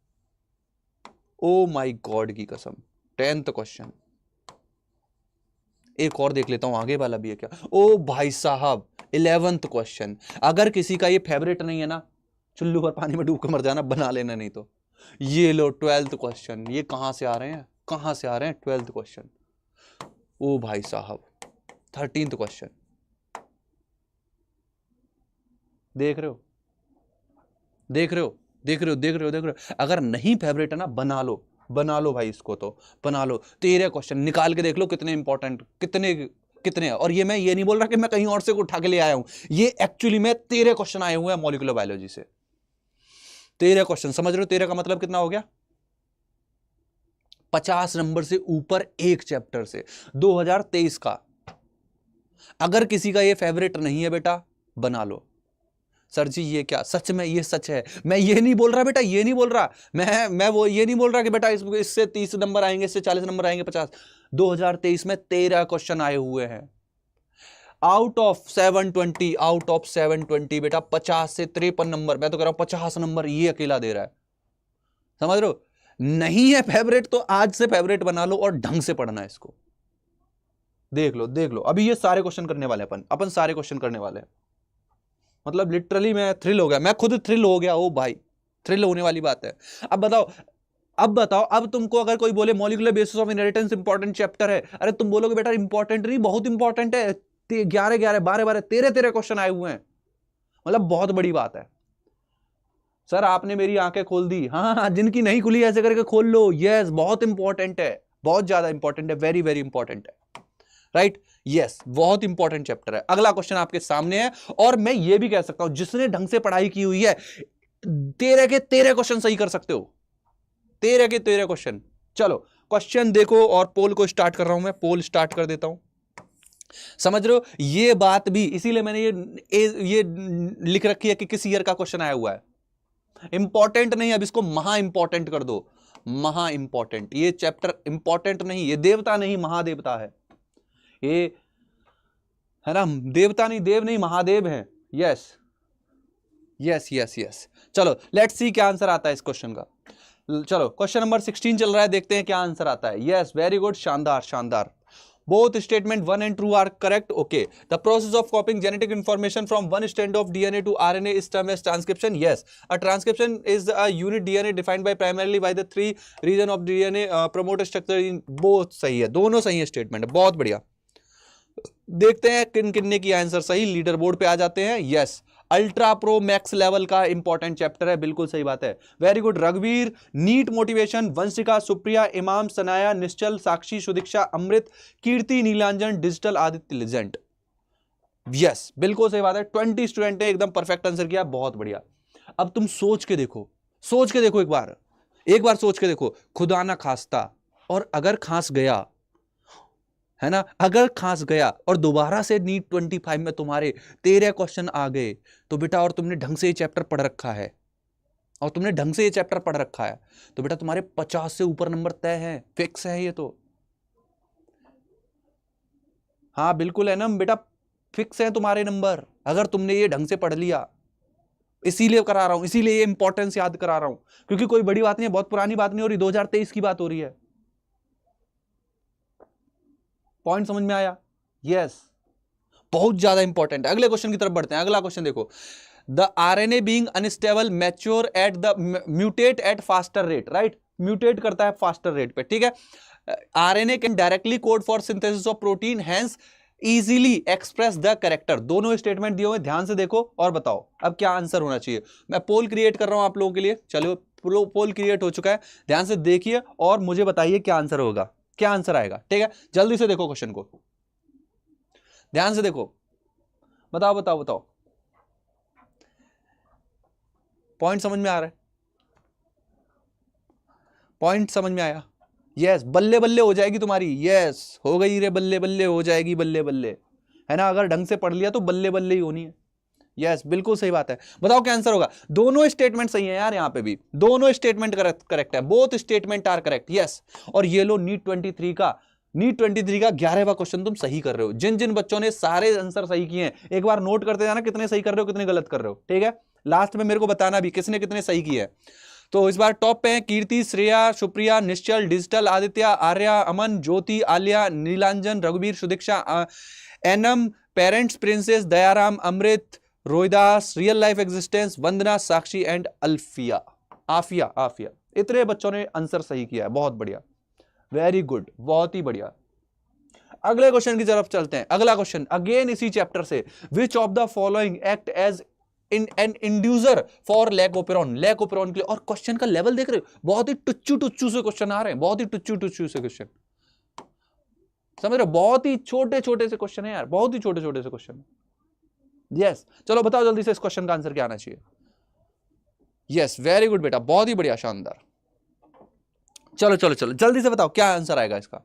ओ माई गॉड की कसम। 10th क्वेश्चन, एक और देख लेता हूं आगे वाला भी है क्या। ओ भाई साहब, 11th क्वेश्चन। अगर किसी का ये फेवरेट नहीं है ना, चुल्लू पर पानी में डूब कर मर जाना, बना लेना नहीं तो। ये लो 12th क्वेश्चन, ये कहां से आ रहे हैं, कहां से आ रहे हैं 12th क्वेश्चन। ओ भाई साहब, 13th क्वेश्चन, देख रहे हो, देख रहे हो, देख रहे हो, देख रहे हो, देख रहे हो। अगर नहीं फेवरेट है ना, बना लो, बना लो भाई इसको, तो बना लो। 13 क्वेश्चन निकाल के देख लो कितने इंपॉर्टेंट, कितने कितने। और ये मैं ये नहीं बोल रहा कि मैं कहीं और से उठा के ले आया हूं, ये एक्चुअली में 13 क्वेश्चन आए हुए हैं मॉलिक्यूलर बायोलॉजी से। 13 क्वेश्चन, समझ रहे हो? 13 का मतलब कितना हो गया? 50 नंबर से ऊपर एक चैप्टर से, 2023 का। अगर किसी का ये फेवरेट नहीं है बेटा, बना लो। सर जी ये क्या, सच में ये सच है, मैं ये नहीं बोल रहा बेटा, ये नहीं बोल रहा मैं वो ये नहीं बोल रहा कि बेटा इससे 30 नंबर आएंगे, इससे 40 नंबर आएंगे, 50। 2023 में 13 क्वेश्चन आए हुए हैं। आउट ऑफ 720 बेटा 50 से 53 नंबर, मैं तो कह रहा हूं 50 नंबर ये अकेला दे रहा है, समझ रहे हो? नहीं है फेवरेट तो आज से फेवरेट बना लो और ढंग से पढ़ना है इसको। देख लो देख लो, अभी ये सारे क्वेश्चन करने वाले अपन सारे क्वेश्चन करने वाले हैं। मतलब लिटरली मैं थ्रिल हो गया, मैं खुद थ्रिल हो गया। ओ भाई, थ्रिल होने वाली बात है। अब बताओ, अब तुमको अगर कोई बोले molecular basis of inheritance important chapter है, अरे तुम बोलोगे बेटा इंपॉर्टेंट नहीं, बहुत इंपॉर्टेंट है, 11 11 12 12 13 क्वेश्चन आए हुए हैं, मतलब बहुत बड़ी बात है। सर आपने मेरी आंखें खोल दी। हाँ, जिनकी नहीं खुली ऐसे करके खोल लो। यस, बहुत इंपॉर्टेंट है, बहुत ज्यादा इंपॉर्टेंट है, वेरी वेरी इंपॉर्टेंट है, राइट? यस, बहुत इंपॉर्टेंट चैप्टर है। अगला क्वेश्चन आपके सामने है, और मैं ये भी कह सकता हूं जिसने ढंग से पढ़ाई की हुई है 13 के 13 क्वेश्चन सही कर सकते हो, 13 के 13 क्वेश्चन। चलो क्वेश्चन देखो, और पोल को स्टार्ट कर रहा हूं, मैं पोल स्टार्ट कर देता हूं। समझ रहे हो ये बात भी, इसीलिए मैंने ये लिख रखी है कि किस ईयर का क्वेश्चन आया हुआ है। इंपॉर्टेंट नहीं, अब इसको महा इंपॉर्टेंट कर दो, महा इंपॉर्टेंट। ये चैप्टर इंपॉर्टेंट नहीं, ये देवता नहीं महादेवता है, ये है ना, देवता नहीं, देव नहीं, महादेव है। Yes yes yes yes. चलो लेट्स सी क्या आंसर आता है इस क्वेश्चन का। चलो क्वेश्चन नंबर 16 चल रहा है, देखते हैं क्या आंसर आता है। यस, वेरी गुड, शानदार शानदार। Both statement 1 and 2 are correct. Okay. The process of copying genetic information from one strand of DNA to RNA is termed as transcription. Yes. A transcription is a unit DNA defined by primarily by the 3 region of DNA promoter structure in both। सही है, दोनों सही है statement, बहुत बढ़िया। देखते हैं किन किन ने किया आंसर सही, लीडर बोर्ड पे आ जाते हैं। Yes, ultra pro max level का इंपॉर्टेंट चैप्टर है, बिल्कुल सही बात है, वेरी गुड। रघुवीर, नीट मोटिवेशन, वंशिका, सुप्रिया, इमाम, सनाया, निश्चल, साक्षी, सुदीक्षा, अमृत, कीर्ति, Nilanjan, digital, Aditya, legend. Yes, बिल्कुल सही बात है। 20 स्टूडेंट ने एकदम परफेक्ट आंसर किया, बहुत बढ़िया। अब तुम सोच के देखो एक बार सोच के देखो, खुदा ना खास्ता, और अगर खांस गया, है ना, अगर खांस गया और दोबारा से नीट 25 में तुम्हारे 13 क्वेश्चन आ गए, तो बेटा, और तुमने ढंग से ये चैप्टर पढ़ रखा है, तो बेटा तुम्हारे 50 से ऊपर नंबर तय है, फिक्स है ये तो। हाँ बिल्कुल है ना बेटा, फिक्स है तुम्हारे नंबर, अगर तुमने ये ढंग से पढ़ लिया। इसीलिए करा रहा हूं, इसीलिए ये इंपॉर्टेंस याद करा रहा हूं, क्योंकि कोई बड़ी बात नहीं है, बहुत पुरानी बात नहीं हो रही, 2023 की बात हो रही है। पॉइंट समझ में आया? यस, बहुत ज्यादा इंपॉर्टेंट है। अगले क्वेश्चन की तरफ बढ़ते हैं। अगला क्वेश्चन देखो, the RNA being unstable mature at the mutate eight faster rate, right? Mutate करता है फास्टर रेट पे, ठीक है। RNA can directly code for synthesis of protein, hence easily express the character. दोनों स्टेटमेंट दिए हुए, ध्यान से देखो और बताओ अब क्या आंसर होना चाहिए। मैं पोल क्रिएट कर रहा हूं आप लोगों के लिए, चलो पोल क्रिएट हो चुका है, ध्यान से देखिए और मुझे बताइए क्या आंसर होगा, क्या आंसर आएगा, ठीक है? जल्दी से देखो क्वेश्चन को, ध्यान से देखो, बताओ बताओ बताओ, पॉइंट समझ में आ रहा है? पॉइंट समझ में आया? यस, बल्ले बल्ले हो जाएगी तुम्हारी, यस हो गई रे, बल्ले बल्ले हो जाएगी, बल्ले बल्ले, है ना, अगर ढंग से पढ़ लिया तो बल्ले बल्ले ही होनी है। यस, बिल्कुल सही बात है। बताओ क्या आंसर होगा? दोनों स्टेटमेंट सही है यार, यहां पे भी दोनों स्टेटमेंट करेक्ट है, both statement are correct. Yes, और ये लो नीट 23 का 11वां क्वेश्चन तुम सही कर रहे हो। जिन जिन बच्चों ने सारे आंसर सही किए हैं, एक बार नोट करते जाना कितने सही कर रहे हो, कितने गलत कर रहे हो, ठीक है? लास्ट में मेरे को बताना भी किसने कितने सही किए हैं। तो इस बार टॉप पे हैं कीर्ति, श्रेया, सुप्रिया, निश्चल, डिजिटल, आदित्य, आर्या, अमन, ज्योति, आलिया, नीलांजन, रघुवीर, Sudiksha, Anam, parents, princess, Dayaram, Amrit, Rohidas, real life existence, Vandana, Sakshi and Alfiya, Afiya. इतने बच्चों ने आंसर सही किया है, बहुत बढ़िया, वेरी गुड, बहुत ही बढ़िया। अगले क्वेश्चन की तरफ चलते हैं। अगला क्वेश्चन अगेन इसी चैप्टर से, which of the following act as in an inducer for lac operon के लिए। और क्वेश्चन का लेवल देख रहे हो, बहुत ही टुच्चू से क्वेश्चन आ रहे हैं, बहुत ही टुच्चू से क्वेश्चन, समझ रहे हो? बहुत ही छोटे से क्वेश्चन है यार, बहुत ही छोटे से क्वेश्चन। यस, चलो बताओ जल्दी से इस क्वेश्चन का आंसर क्या आना चाहिए। यस, वेरी गुड बेटा, बहुत ही बढ़िया, शानदार। चलो जल्दी से बताओ क्या आंसर आएगा इसका।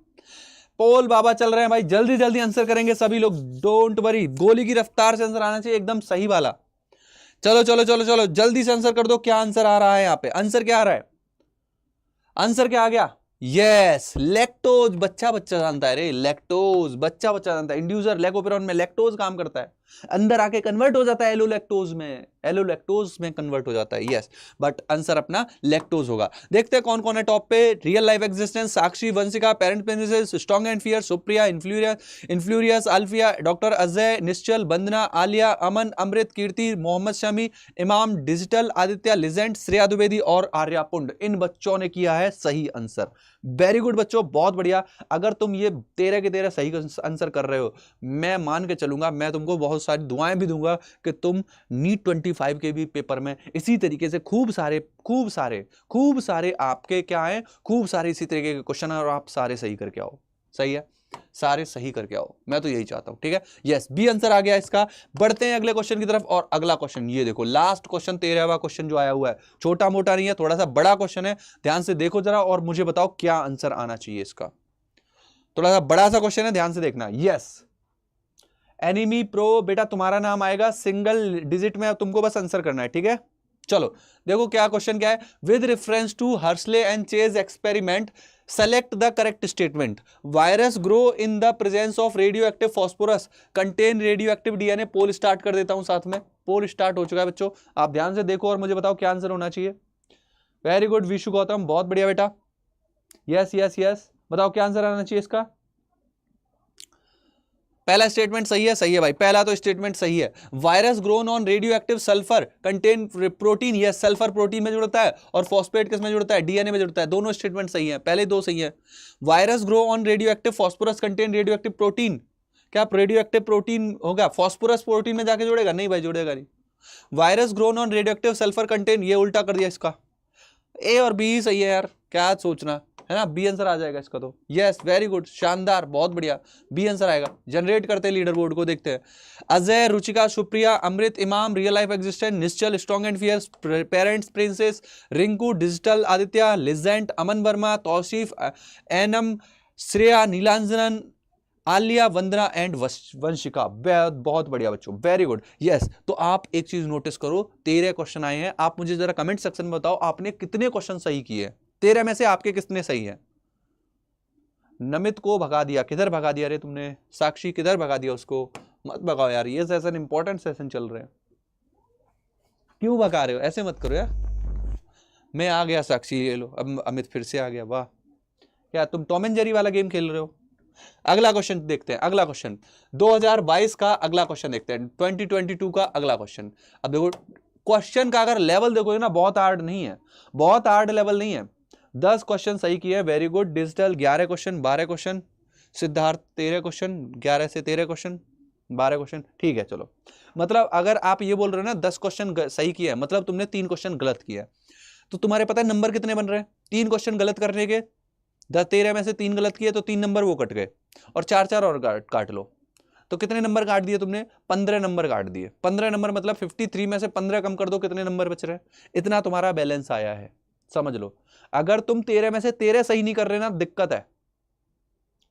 पोल बाबा चल रहे हैं भाई, जल्दी आंसर करेंगे सभी लोग, डोंट वरी, गोली की रफ्तार से आंसर आना चाहिए, एकदम सही वाला। चलो जल्दी से आंसर कर दो, क्या आंसर आ रहा है यहाँ पे, आंसर क्या आ रहा है, आंसर क्या आ गया? यस, लैक्टोज बच्चा बच्चा जानता है रे, लैक्टोज बच्चा बच्चा जानता है। इंड्यूसर लैकोपेरॉन में लैक्टोज काम करता है, अंदर आके कन्वर्ट हो जाता है एलोलैक्टोज में कन्वर्ट हो जाता है। यस, बट आंसर अपना लैक्टोज होगा। देखते हैं कौन कौन है टॉप पे। Real life existence, Sakshi, Vanshika, parent princess, strong and fear, Supriya, infurious, Alfiya, doctor Ajay, Nishchal, Vandana, Aliya, Aman, Amrit, Kirti, Mohammed Shami, Imam, digital, Aditya, legend, Shreya Dwivedi और आर्या पुंड। इन बच्चों ने किया है सही आंसर। वेरी गुड बच्चों, बहुत बढ़िया। अगर तुम ये 13 के 13 सही आंसर कर रहे हो, मैं मान के चलूंगा, मैं तुमको बहुत सारी दुआएं भी दूंगा कि तुम नीट 25 के भी पेपर में इसी तरीके से खूब सारे आपके क्या है, खूब सारे इसी तरीके के क्वेश्चन और आप सारे सही करके आओ। सही है, सारे सही करके आओ, मैं तो यही चाहता हूं। ठीक है, यस, बी आंसर आ गया इसका। बढ़ते हैं अगले क्वेश्चन की तरफ। और अगला क्वेश्चन ये देखो, लास्ट क्वेश्चन 13वां क्वेश्चन जो आया हुआ है, छोटा मोटा नहीं है, थोड़ा सा बड़ा क्वेश्चन है। ध्यान से देखो जरा और मुझे बताओ क्या आंसर आना चाहिए इसका। थोड़ा सा बड़ा सा क्वेश्चन है, ध्यान से देखना। यस, एनिमी प्रो, बेटा तुम्हारा नाम आएगा सिंगल डिजिट में, तुमको बस आंसर करना है। ठीक है, चलो देखो क्या क्वेश्चन क्या है। With reference to Hershey and Chase experiment, select the correct statement. Virus grow in the presence of radio active phosphorus, contain radio active DNA. Poll start कर देता हूं साथ में, पोल स्टार्ट हो चुका है बच्चों, आप ध्यान से देखो और मुझे बताओ क्या आंसर होना चाहिए। वेरी गुड विशु गौतम, बहुत बढ़िया बेटा। यस यस यस, बताओ क्या आंसर आना चाहिए इसका। पहला स्टेटमेंट सही है भाई, पहला तो स्टेटमेंट सही है। Virus grown on radio active sulphur contain protein, yes, sulphur protein में जुड़ता है और फॉस्फेट किस में जुड़ता है, डीएनए में जुड़ता है। दोनों स्टेटमेंट सही है, पहले दो सही है। Virus grow on radio active phosphorus contain radio active protein, क्या रेडियो एक्टिव प्रोटीन होगा, फॉस्फोरस प्रोटीन में जाके जुड़ेगा, नहीं भाई जुड़ेगा नहीं। Virus grown on radio active sulphur contain, ये उल्टा कर दिया इसका। ए और बी ही सही है यार, क्या सोचना है ना, बी आंसर आ जाएगा इसका तो। यस, वेरी गुड, शानदार, बहुत बढ़िया, बी आंसर आएगा। जनरेट करते हैं लीडर बोर्ड को, देखते हैं। Ajay, Ruchika, Supriya, Amrit, Imam, real life existent, Nishchal, strong and fierce, parents princess, Rinku, digital, Aditya, legend, Aman Verma, Tausif, Enam, Shreya, Nilanjan, Aliya, Vandana and Vanshika. बहुत बढ़िया बच्चों, वेरी गुड। यस, तो आप एक चीज नोटिस करो, 13 क्वेश्चन आए हैं। आप मुझे जरा कमेंट सेक्शन में बताओ आपने कितने क्वेश्चन सही किए, 13 में से आपके कितने सही हैं। नमित को भगा दिया, किधर भगा दिया रे तुमने, साक्षी किधर भगा दिया उसको, मत भगाओ यार, ये सेशन इंपॉर्टेंट सेशन चल रहे हैं, क्यों भगा रहे हो, ऐसे मत करो यार। मैं आ गया साक्षी, ये लो, अब अमित फिर से आ गया, वाह, क्या तुम टॉम एंड जेरी वाला गेम खेल रहे हो। अगला क्वेश्चन देखते हैं, अगला क्वेश्चन 2022 का अगला क्वेश्चन देखते हैं, 2022 का अगला क्वेश्चन। अब देखो क्वेश्चन का अगर लेवल देखोगे ना, बहुत हार्ड नहीं है, बहुत हार्ड लेवल नहीं है। 10 क्वेश्चन सही किए, very good. Digital 11 question, 12 question. Siddharth 13 question, 11 से 13 क्वेश्चन, 12 क्वेश्चन, ठीक है। चलो, मतलब अगर आप ये बोल रहे हो ना 10 क्वेश्चन सही किया, मतलब तुमने 3 क्वेश्चन गलत किया, तो तुम्हारे पता है नंबर कितने बन रहे हैं। 3 क्वेश्चन गलत करने के 13 में से 3 गलत किए तो 3 नंबर वो कट गए, और 4 और काट लो, तो कितने नंबर काट दिए तुमने, 15 नंबर काट दिए। 15 नंबर मतलब 53 में से 15 कम कर दो, कितने नंबर बच रहे हैं, इतना तुम्हारा बैलेंस आया है, समझ लो। अगर तुम 13 में से 13 सही नहीं कर रहे ना, दिक्कत है।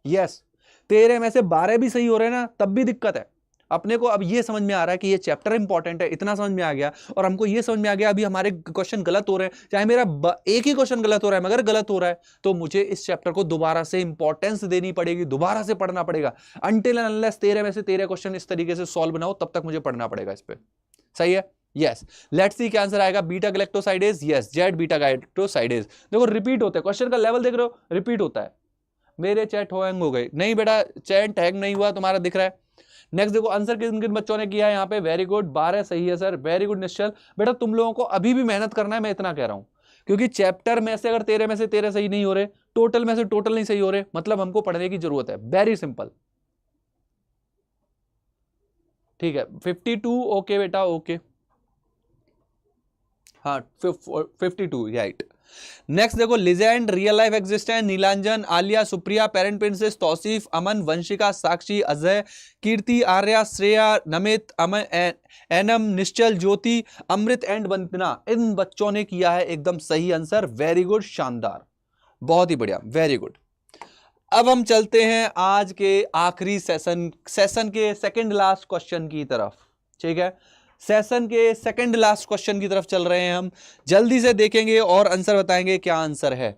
यस, 13 में से 12 भी सही हो रहे हैं ना, तब भी दिक्कत है। अपने को अब ये समझ में आ रहा है कि ये चैप्टर इंपॉर्टेंट है, इतना समझ में आ गया, और हमको ये समझ में आ गया अभी हमारे क्वेश्चन गलत हो रहे हैं, चाहे मेरा एक ही क्वेश्चन गलत हो रहा है मगर गलत हो रहा है, तो मुझे इस चैप्टर को दोबारा से इंपॉर्टेंस देनी पड़ेगी, दोबारा से पढ़ना पड़ेगा। अनटिल एंड अनलेस 13 में से 13 क्वेश्चन इस तरीके से सॉल्व बनाओ, तब तक मुझे पढ़ना पड़ेगा इस पे। सही है, यस। लेट्स सी क्या आंसर आएगा। Beta galactosidase, yes, Z beta galactosidase. देखो रिपीट होते हैं, क्वेश्चन का लेवल देख रहे हो, रिपीट होता है। मेरे चैट हैंग हो गए, नहीं बेटा चैट हैंग नहीं हुआ, तुम्हारा दिख रहा है। नेक्स्ट देखो आंसर किन किन बच्चों ने किया है यहाँ पे, वेरी गुड, 12 सही है सर, वेरी गुड निश्चल। बेटा तुम लोगों को अभी भी मेहनत करना है, मैं इतना कह रहा हूं, क्योंकि चैप्टर में से अगर 13 में से 13 सही नहीं हो रहे, टोटल में से टोटल नहीं सही हो रहे, मतलब हमको पढ़ने की जरूरत है, वेरी सिंपल। ठीक है, 52 ओके बेटा, ओके, हाँ 52 राइट। नेक्स्ट देखो, legend, real life existent, Nilanjan, Aliya, Supriya, parent princess, Tausif, Aman, Vanshika, Sakshi, Ajay, Kirti, Arya, Shreya, Namit, Aman, Enam, Nishchal, Jyoti, Amrit and Vandana. इन बच्चों ने किया है एकदम सही आंसर, वेरी गुड, शानदार, बहुत ही बढ़िया, वेरी गुड। अब हम चलते हैं आज के आखिरी सेशन के सेकंड लास्ट क्वेश्चन की तरफ। ठीक है, सेशन के सेकंड लास्ट क्वेश्चन की तरफ चल रहे हैं हम, जल्दी से देखेंगे और आंसर बताएंगे क्या आंसर है।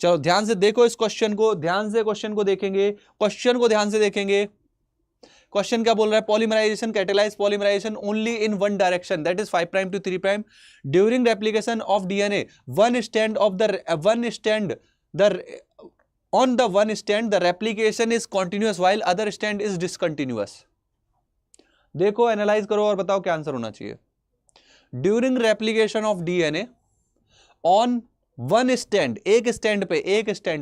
चलो ध्यान से देखो इस क्वेश्चन को, ध्यान से क्वेश्चन को देखेंगे, क्वेश्चन को ध्यान से देखेंगे। क्वेश्चन क्या बोल रहा है? Polymerisation catalyse polymerisation only in one direction, that is 5' to 3' during replication of DNA one strand on the one strand the replication is continuous while other strand is discontinuous। देखो analyse करो और बताओ क्या answer होना चाहिए। During replication of DNA on one stand, एक stand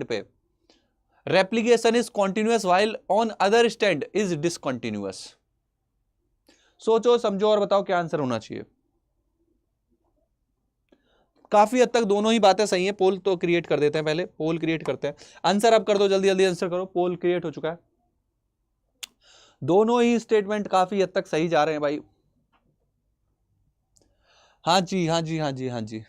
पे replication is continuous while on other stand is discontinuous. सोचो समझो और बताओ क्या आंसर होना चाहिए। काफी हद तक दोनों ही बातें सही हैं। पोल तो क्रिएट कर देते हैं, पहले पोल क्रिएट करते हैं। आंसर अब कर दो, जल्दी जल्दी आंसर करो। पोल क्रिएट हो चुका है। दोनों ही स्टेटमेंट काफी हद तक सही जा रहे हैं भाई। हाँ जी हाँ जी हाँ जी हाँ जी,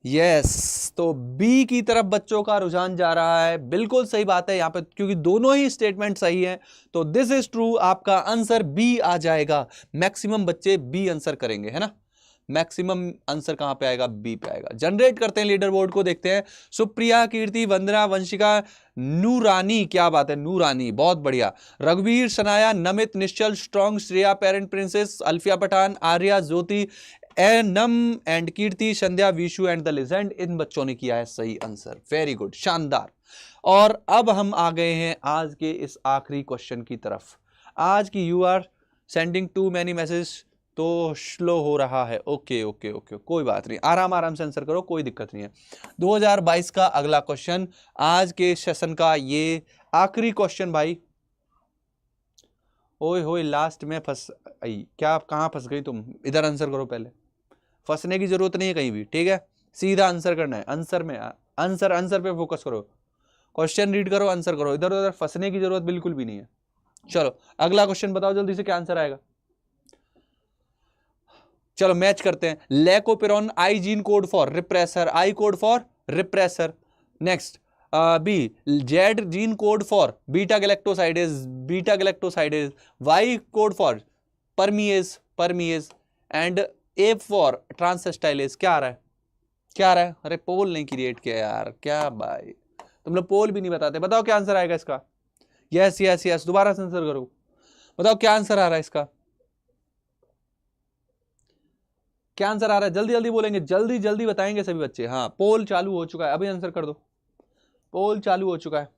यस। तो बी की तरफ बच्चों का रुझान जा रहा है, बिल्कुल सही बात है यहाँ पे, क्योंकि दोनों ही स्टेटमेंट सही हैं। तो दिस इज ट्रू, आपका आंसर बी आ जाएगा। मैक्सिमम बच्चे बी आंसर करेंगे, है ना। मैक्सिमम आंसर कहां पे आएगा? बी पे आएगा। जनरेट करते हैं लीडर बोर्ड को, देखते हैं। सुप्रिया, कीर्ति, वंदना, वंशिका, नूरानी, क्या बात है नूरानी, बहुत बढ़िया। रघुवीर, Shanaya, Namit, Nishchal, strong, Shreya, parent princess, Alfiya Pathan, Arya, Jyoti, Enam and Kirti, Sandhya, Vishu and the legend, इन बच्चों ने किया है सही आंसर। वेरी गुड, शानदार। और अब हम आ गए हैं आज के इस आखिरी क्वेश्चन की तरफ। आज की you are sending too many message, तो स्लो हो रहा है। ओके ओके ओके, कोई बात नहीं, आराम आराम से आंसर करो, कोई दिक्कत नहीं है। 2022 का अगला क्वेश्चन, आज के सेशन का ये आखिरी क्वेश्चन भाई। ओए होए, लास्ट में फंस आई क्या? कहाँ फंस गई तुम? इधर आंसर करो पहले, फंसने की जरूरत नहीं है कहीं भी, ठीक है। सीधा आंसर करना है, आंसर में आंसर पे फोकस करो, क्वेश्चन रीड करो, आंसर करो, इधर उधर फंसने की जरूरत बिल्कुल भी नहीं है। चलो अगला क्वेश्चन बताओ जल्दी से, क्या आंसर आएगा? चलो मैच करते हैं। Lac operon, I gene code for repressor, I code for repressor. Next B, Z gene code for beta galactosidase, Y code for permease and A for transacetylase. क्या आ रहा है? क्या आ रहा है? अरे पोल नहीं क्रिएट किया यार, क्या भाई तुम लोग पोल भी नहीं बताते। बताओ क्या आंसर आएगा इसका? यस यस यस, दोबारा से आंसर करो, बताओ क्या आंसर आ रहा है इसका? क्या आंसर आ रहा है? जल्दी जल्दी बोलेंगे, जल्दी जल्दी बताएंगे सभी बच्चे। हाँ पोल चालू हो चुका है, अभी आंसर कर दो। पोल चालू हो चुका है।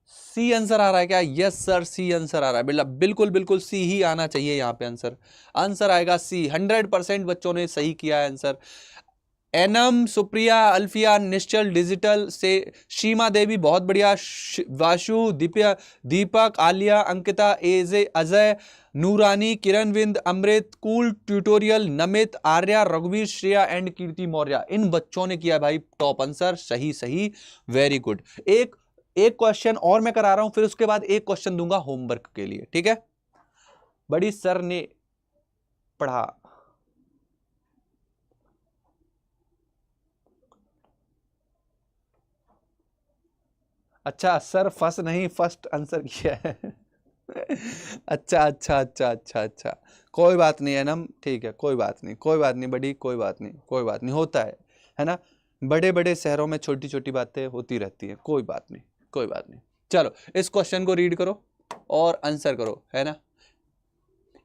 सी आंसर आ रहा है क्या? यस सर, सी आंसर आ रहा है। बिल्कुल बिल्कुल सी ही आना चाहिए यहाँ पे आंसर। आंसर आएगा सी। 100% बच्चों ने सही किया है आंसर। एनम, सुप्रिया, अल्फिया, निश्चल, डिजिटल से शीमा देवी, बहुत बढ़िया। वाशु, दीपक, आलिया, अंकिता, एजे, अजय, नूरानी, किरणविंद, अमृत, कूल ट्यूटोरियल, नमित, आर्या, रघुवीर, श्रेया एंड कीर्ति मौर्य, इन बच्चों ने किया भाई टॉप आंसर। सही सही, वेरी गुड। एक क्वेश्चन और मैं करा रहा हूं, फिर उसके बाद एक क्वेश्चन दूंगा होमवर्क के लिए, ठीक है। बड़ी सर ने पढ़ा। अच्छा सर, फर्स्ट नहीं फर्स्ट आंसर किया है। अच्छा अच्छा अच्छा अच्छा अच्छा, कोई बात नहीं है ना, ठीक है, कोई बात नहीं, कोई बात नहीं बड़ी, कोई बात नहीं, कोई बात नहीं, होता है ना। बड़े बड़े शहरों में छोटी छोटी बातें होती रहती हैं, कोई बात नहीं, कोई बात नहीं। चलो इस क्वेश्चन को रीड करो और आंसर करो, है ना।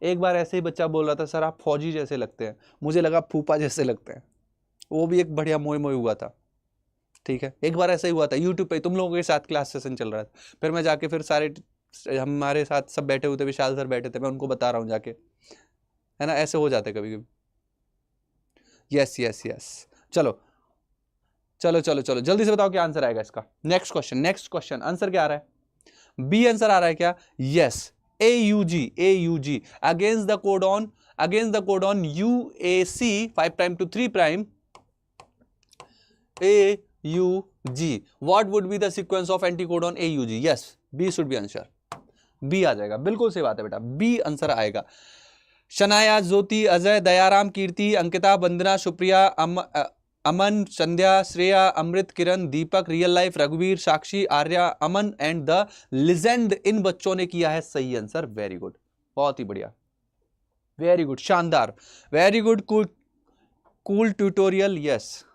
एक बार ऐसे ही बच्चा बोल रहा था, सर आप फौजी जैसे लगते हैं, मुझे लगा फूफा जैसे लगते हैं। वो भी एक बढ़िया मोई मोई हुआ था, ठीक है। एक बार ऐसा ही हुआ था यूट्यूब पे, तुम लोगों के साथ क्लास सेशन चल रहा था, फिर मैं जाके फिर सारे हमारे साथ सब बैठे हुए थे, विशाल सर बैठे थे, मैं उनको बता रहा हूँ जाके, है ना। ऐसे हो जाते कभी कभी। यस यस यस, चलो चलो चलो चलो जल्दी से बताओ क्या आंसर आएगा इसका। नेक्स्ट क्वेश्चन आंसर क्या आ रहा है? बी आंसर आ रहा है क्या? Yes, AUG against the codon UAC 5' to 3', AUG, what would be the sequence of anticodon AUG? yes, B should be answer, B आ जाएगा, बिल्कुल सही बात है बेटा, B आंसर आएगा। शनाया, ज्योति, अजय, दयाराम, कीर्ति, अंकिता, वंदना, सुप्रिया, अमन, संध्या, श्रेया, अमृत, किरण, दीपक, रियल लाइफ, रघुवीर, साक्षी, आर्या, अमन एंड द लिजेंड, इन बच्चों ने किया है सही आंसर। वेरी गुड, बहुत ही बढ़िया, वेरी गुड, शानदार, very good, cool tutorial, yes.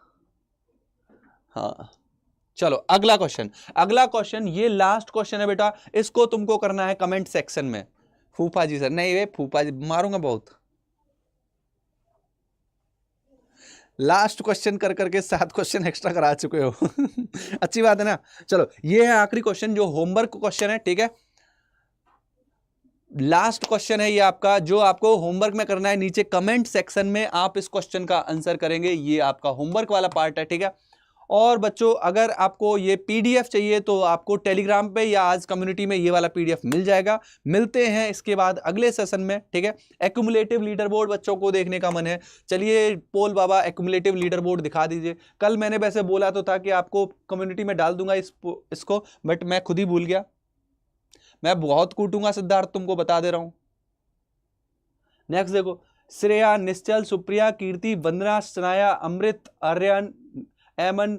हाँ चलो अगला क्वेश्चन, ये लास्ट क्वेश्चन है बेटा, इसको तुमको करना है कमेंट सेक्शन में। फूफा जी सर, नहीं वे फूफा जी मारूंगा बहुत। लास्ट क्वेश्चन कर करके 7 क्वेश्चन एक्स्ट्रा करा चुके हो अच्छी बात है ना। चलो ये है आखिरी क्वेश्चन जो होमवर्क क्वेश्चन है, ठीक है। लास्ट क्वेश्चन है ये आपका, जो आपको होमवर्क में करना है। नीचे कमेंट सेक्शन में आप इस क्वेश्चन का आंसर करेंगे, ये आपका होमवर्क वाला पार्ट है, ठीक है। और बच्चों अगर आपको ये पीडीएफ चाहिए तो आपको टेलीग्राम पे या आज कम्युनिटी में ये वाला पीडीएफ मिल जाएगा। मिलते हैं इसके बाद अगले सेशन में, ठीक है। एक्यूमुलेटिव लीडर बोर्ड बच्चों को देखने का मन है, चलिए पोल बाबा एक्यूमुलेटिव लीडर बोर्ड दिखा दीजिए। कल मैंने वैसे बोला तो था कि आपको कम्युनिटी में डाल दूंगा इसको, बट मैं खुद ही भूल गया। मैं बहुत कूटूंगा सिद्धार्थ, तुमको बता दे रहा हूं। नेक्स्ट देखो, श्रेया, निश्चल, सुप्रिया, कीर्ति, वंदना, Sanaya, Amrit, Aryan, Eman,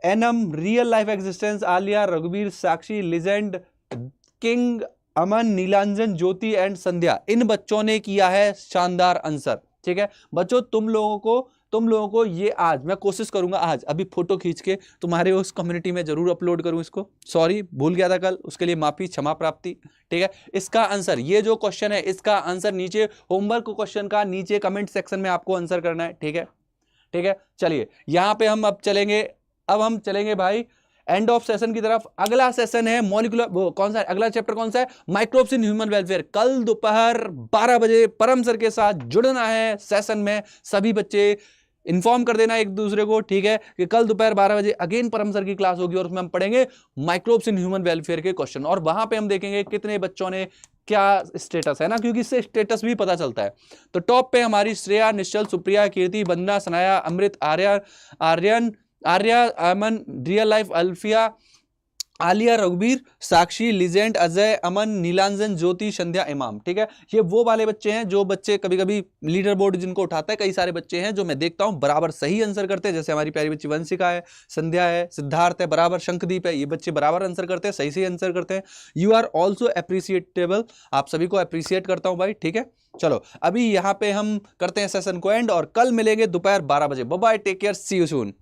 Enam, real life existence, Aliya, रघुवीर, Sakshi, legend, king, Aman, Nilanjan, Jyoti and Sandhya, इन बच्चों ने किया है शानदार आंसर, ठीक है। बच्चों तुम लोगों को ये आज मैं कोशिश करूंगा, आज अभी फोटो खींच के तुम्हारे उस कम्युनिटी में जरूर अपलोड करूं इसको। सॉरी भूल गया था कल, उसके लिए माफी, क्षमा प्राप्ति, ठीक है। इसका आंसर, ये जो क्वेश्चन है इसका आंसर नीचे होमवर्क क्वेश्चन का नीचे कमेंट सेक्शन में आपको आंसर करना है, ठीक है, ठीक है। चलिए यहां पे हम अब चलेंगे भाई एंड ऑफ सेशन की तरफ। अगला सेशन है मॉलिक्यूलर, वो कौन सा है, अगला चैप्टर कौन सा है, माइक्रोब्स इन ह्यूमन वेलफेयर। कल दोपहर 12 बजे परम सर के साथ जुड़ना है सेशन में। सभी बच्चे इन्फॉर्म कर देना एक दूसरे को, ठीक है, कि कल दोपहर 12 बजे अगेन परम सर की क्लास होगी और उसमें हम पढ़ेंगे माइक्रोब्स इन ह्यूमन वेलफेयर के क्वेश्चन। और वहां पे हम देखेंगे कितने बच्चों ने क्या स्टेटस है ना, क्योंकि इससे स्टेटस भी पता चलता है। तो टॉप पे हमारी श्रेया, निश्चल, सुप्रिया, कीर्ति, वंदना, सनाया, अमृत, आर्या, अमन, रियल लाइफ, अल्फिया, आलिया, रघुवीर, साक्षी, लिजेंड, अजय, अमन, नीलांजन, ज्योति, संध्या, इमाम, ठीक है। ये वो वाले बच्चे हैं जो बच्चे कभी कभी लीडर बोर्ड जिनको उठाता है, कई सारे बच्चे हैं जो मैं देखता हूं बराबर सही आंसर करते हैं। जैसे हमारी प्यारी बच्ची वंशिका है, संध्या है, सिद्धार्थ है, बराबर शंखदीप है, ये बच्चे बराबर आंसर करते हैं, सही आंसर करते हैं। यू आर ऑल्सो अप्रिसिएटेबल, आप सभी को अप्रिसिएट करता हूं भाई, ठीक है। चलो अभी यहाँ पे हम करते हैं सेशन को एंड, और कल मिलेंगे दोपहर 12 बजे। Bye bye, take care, see you soon.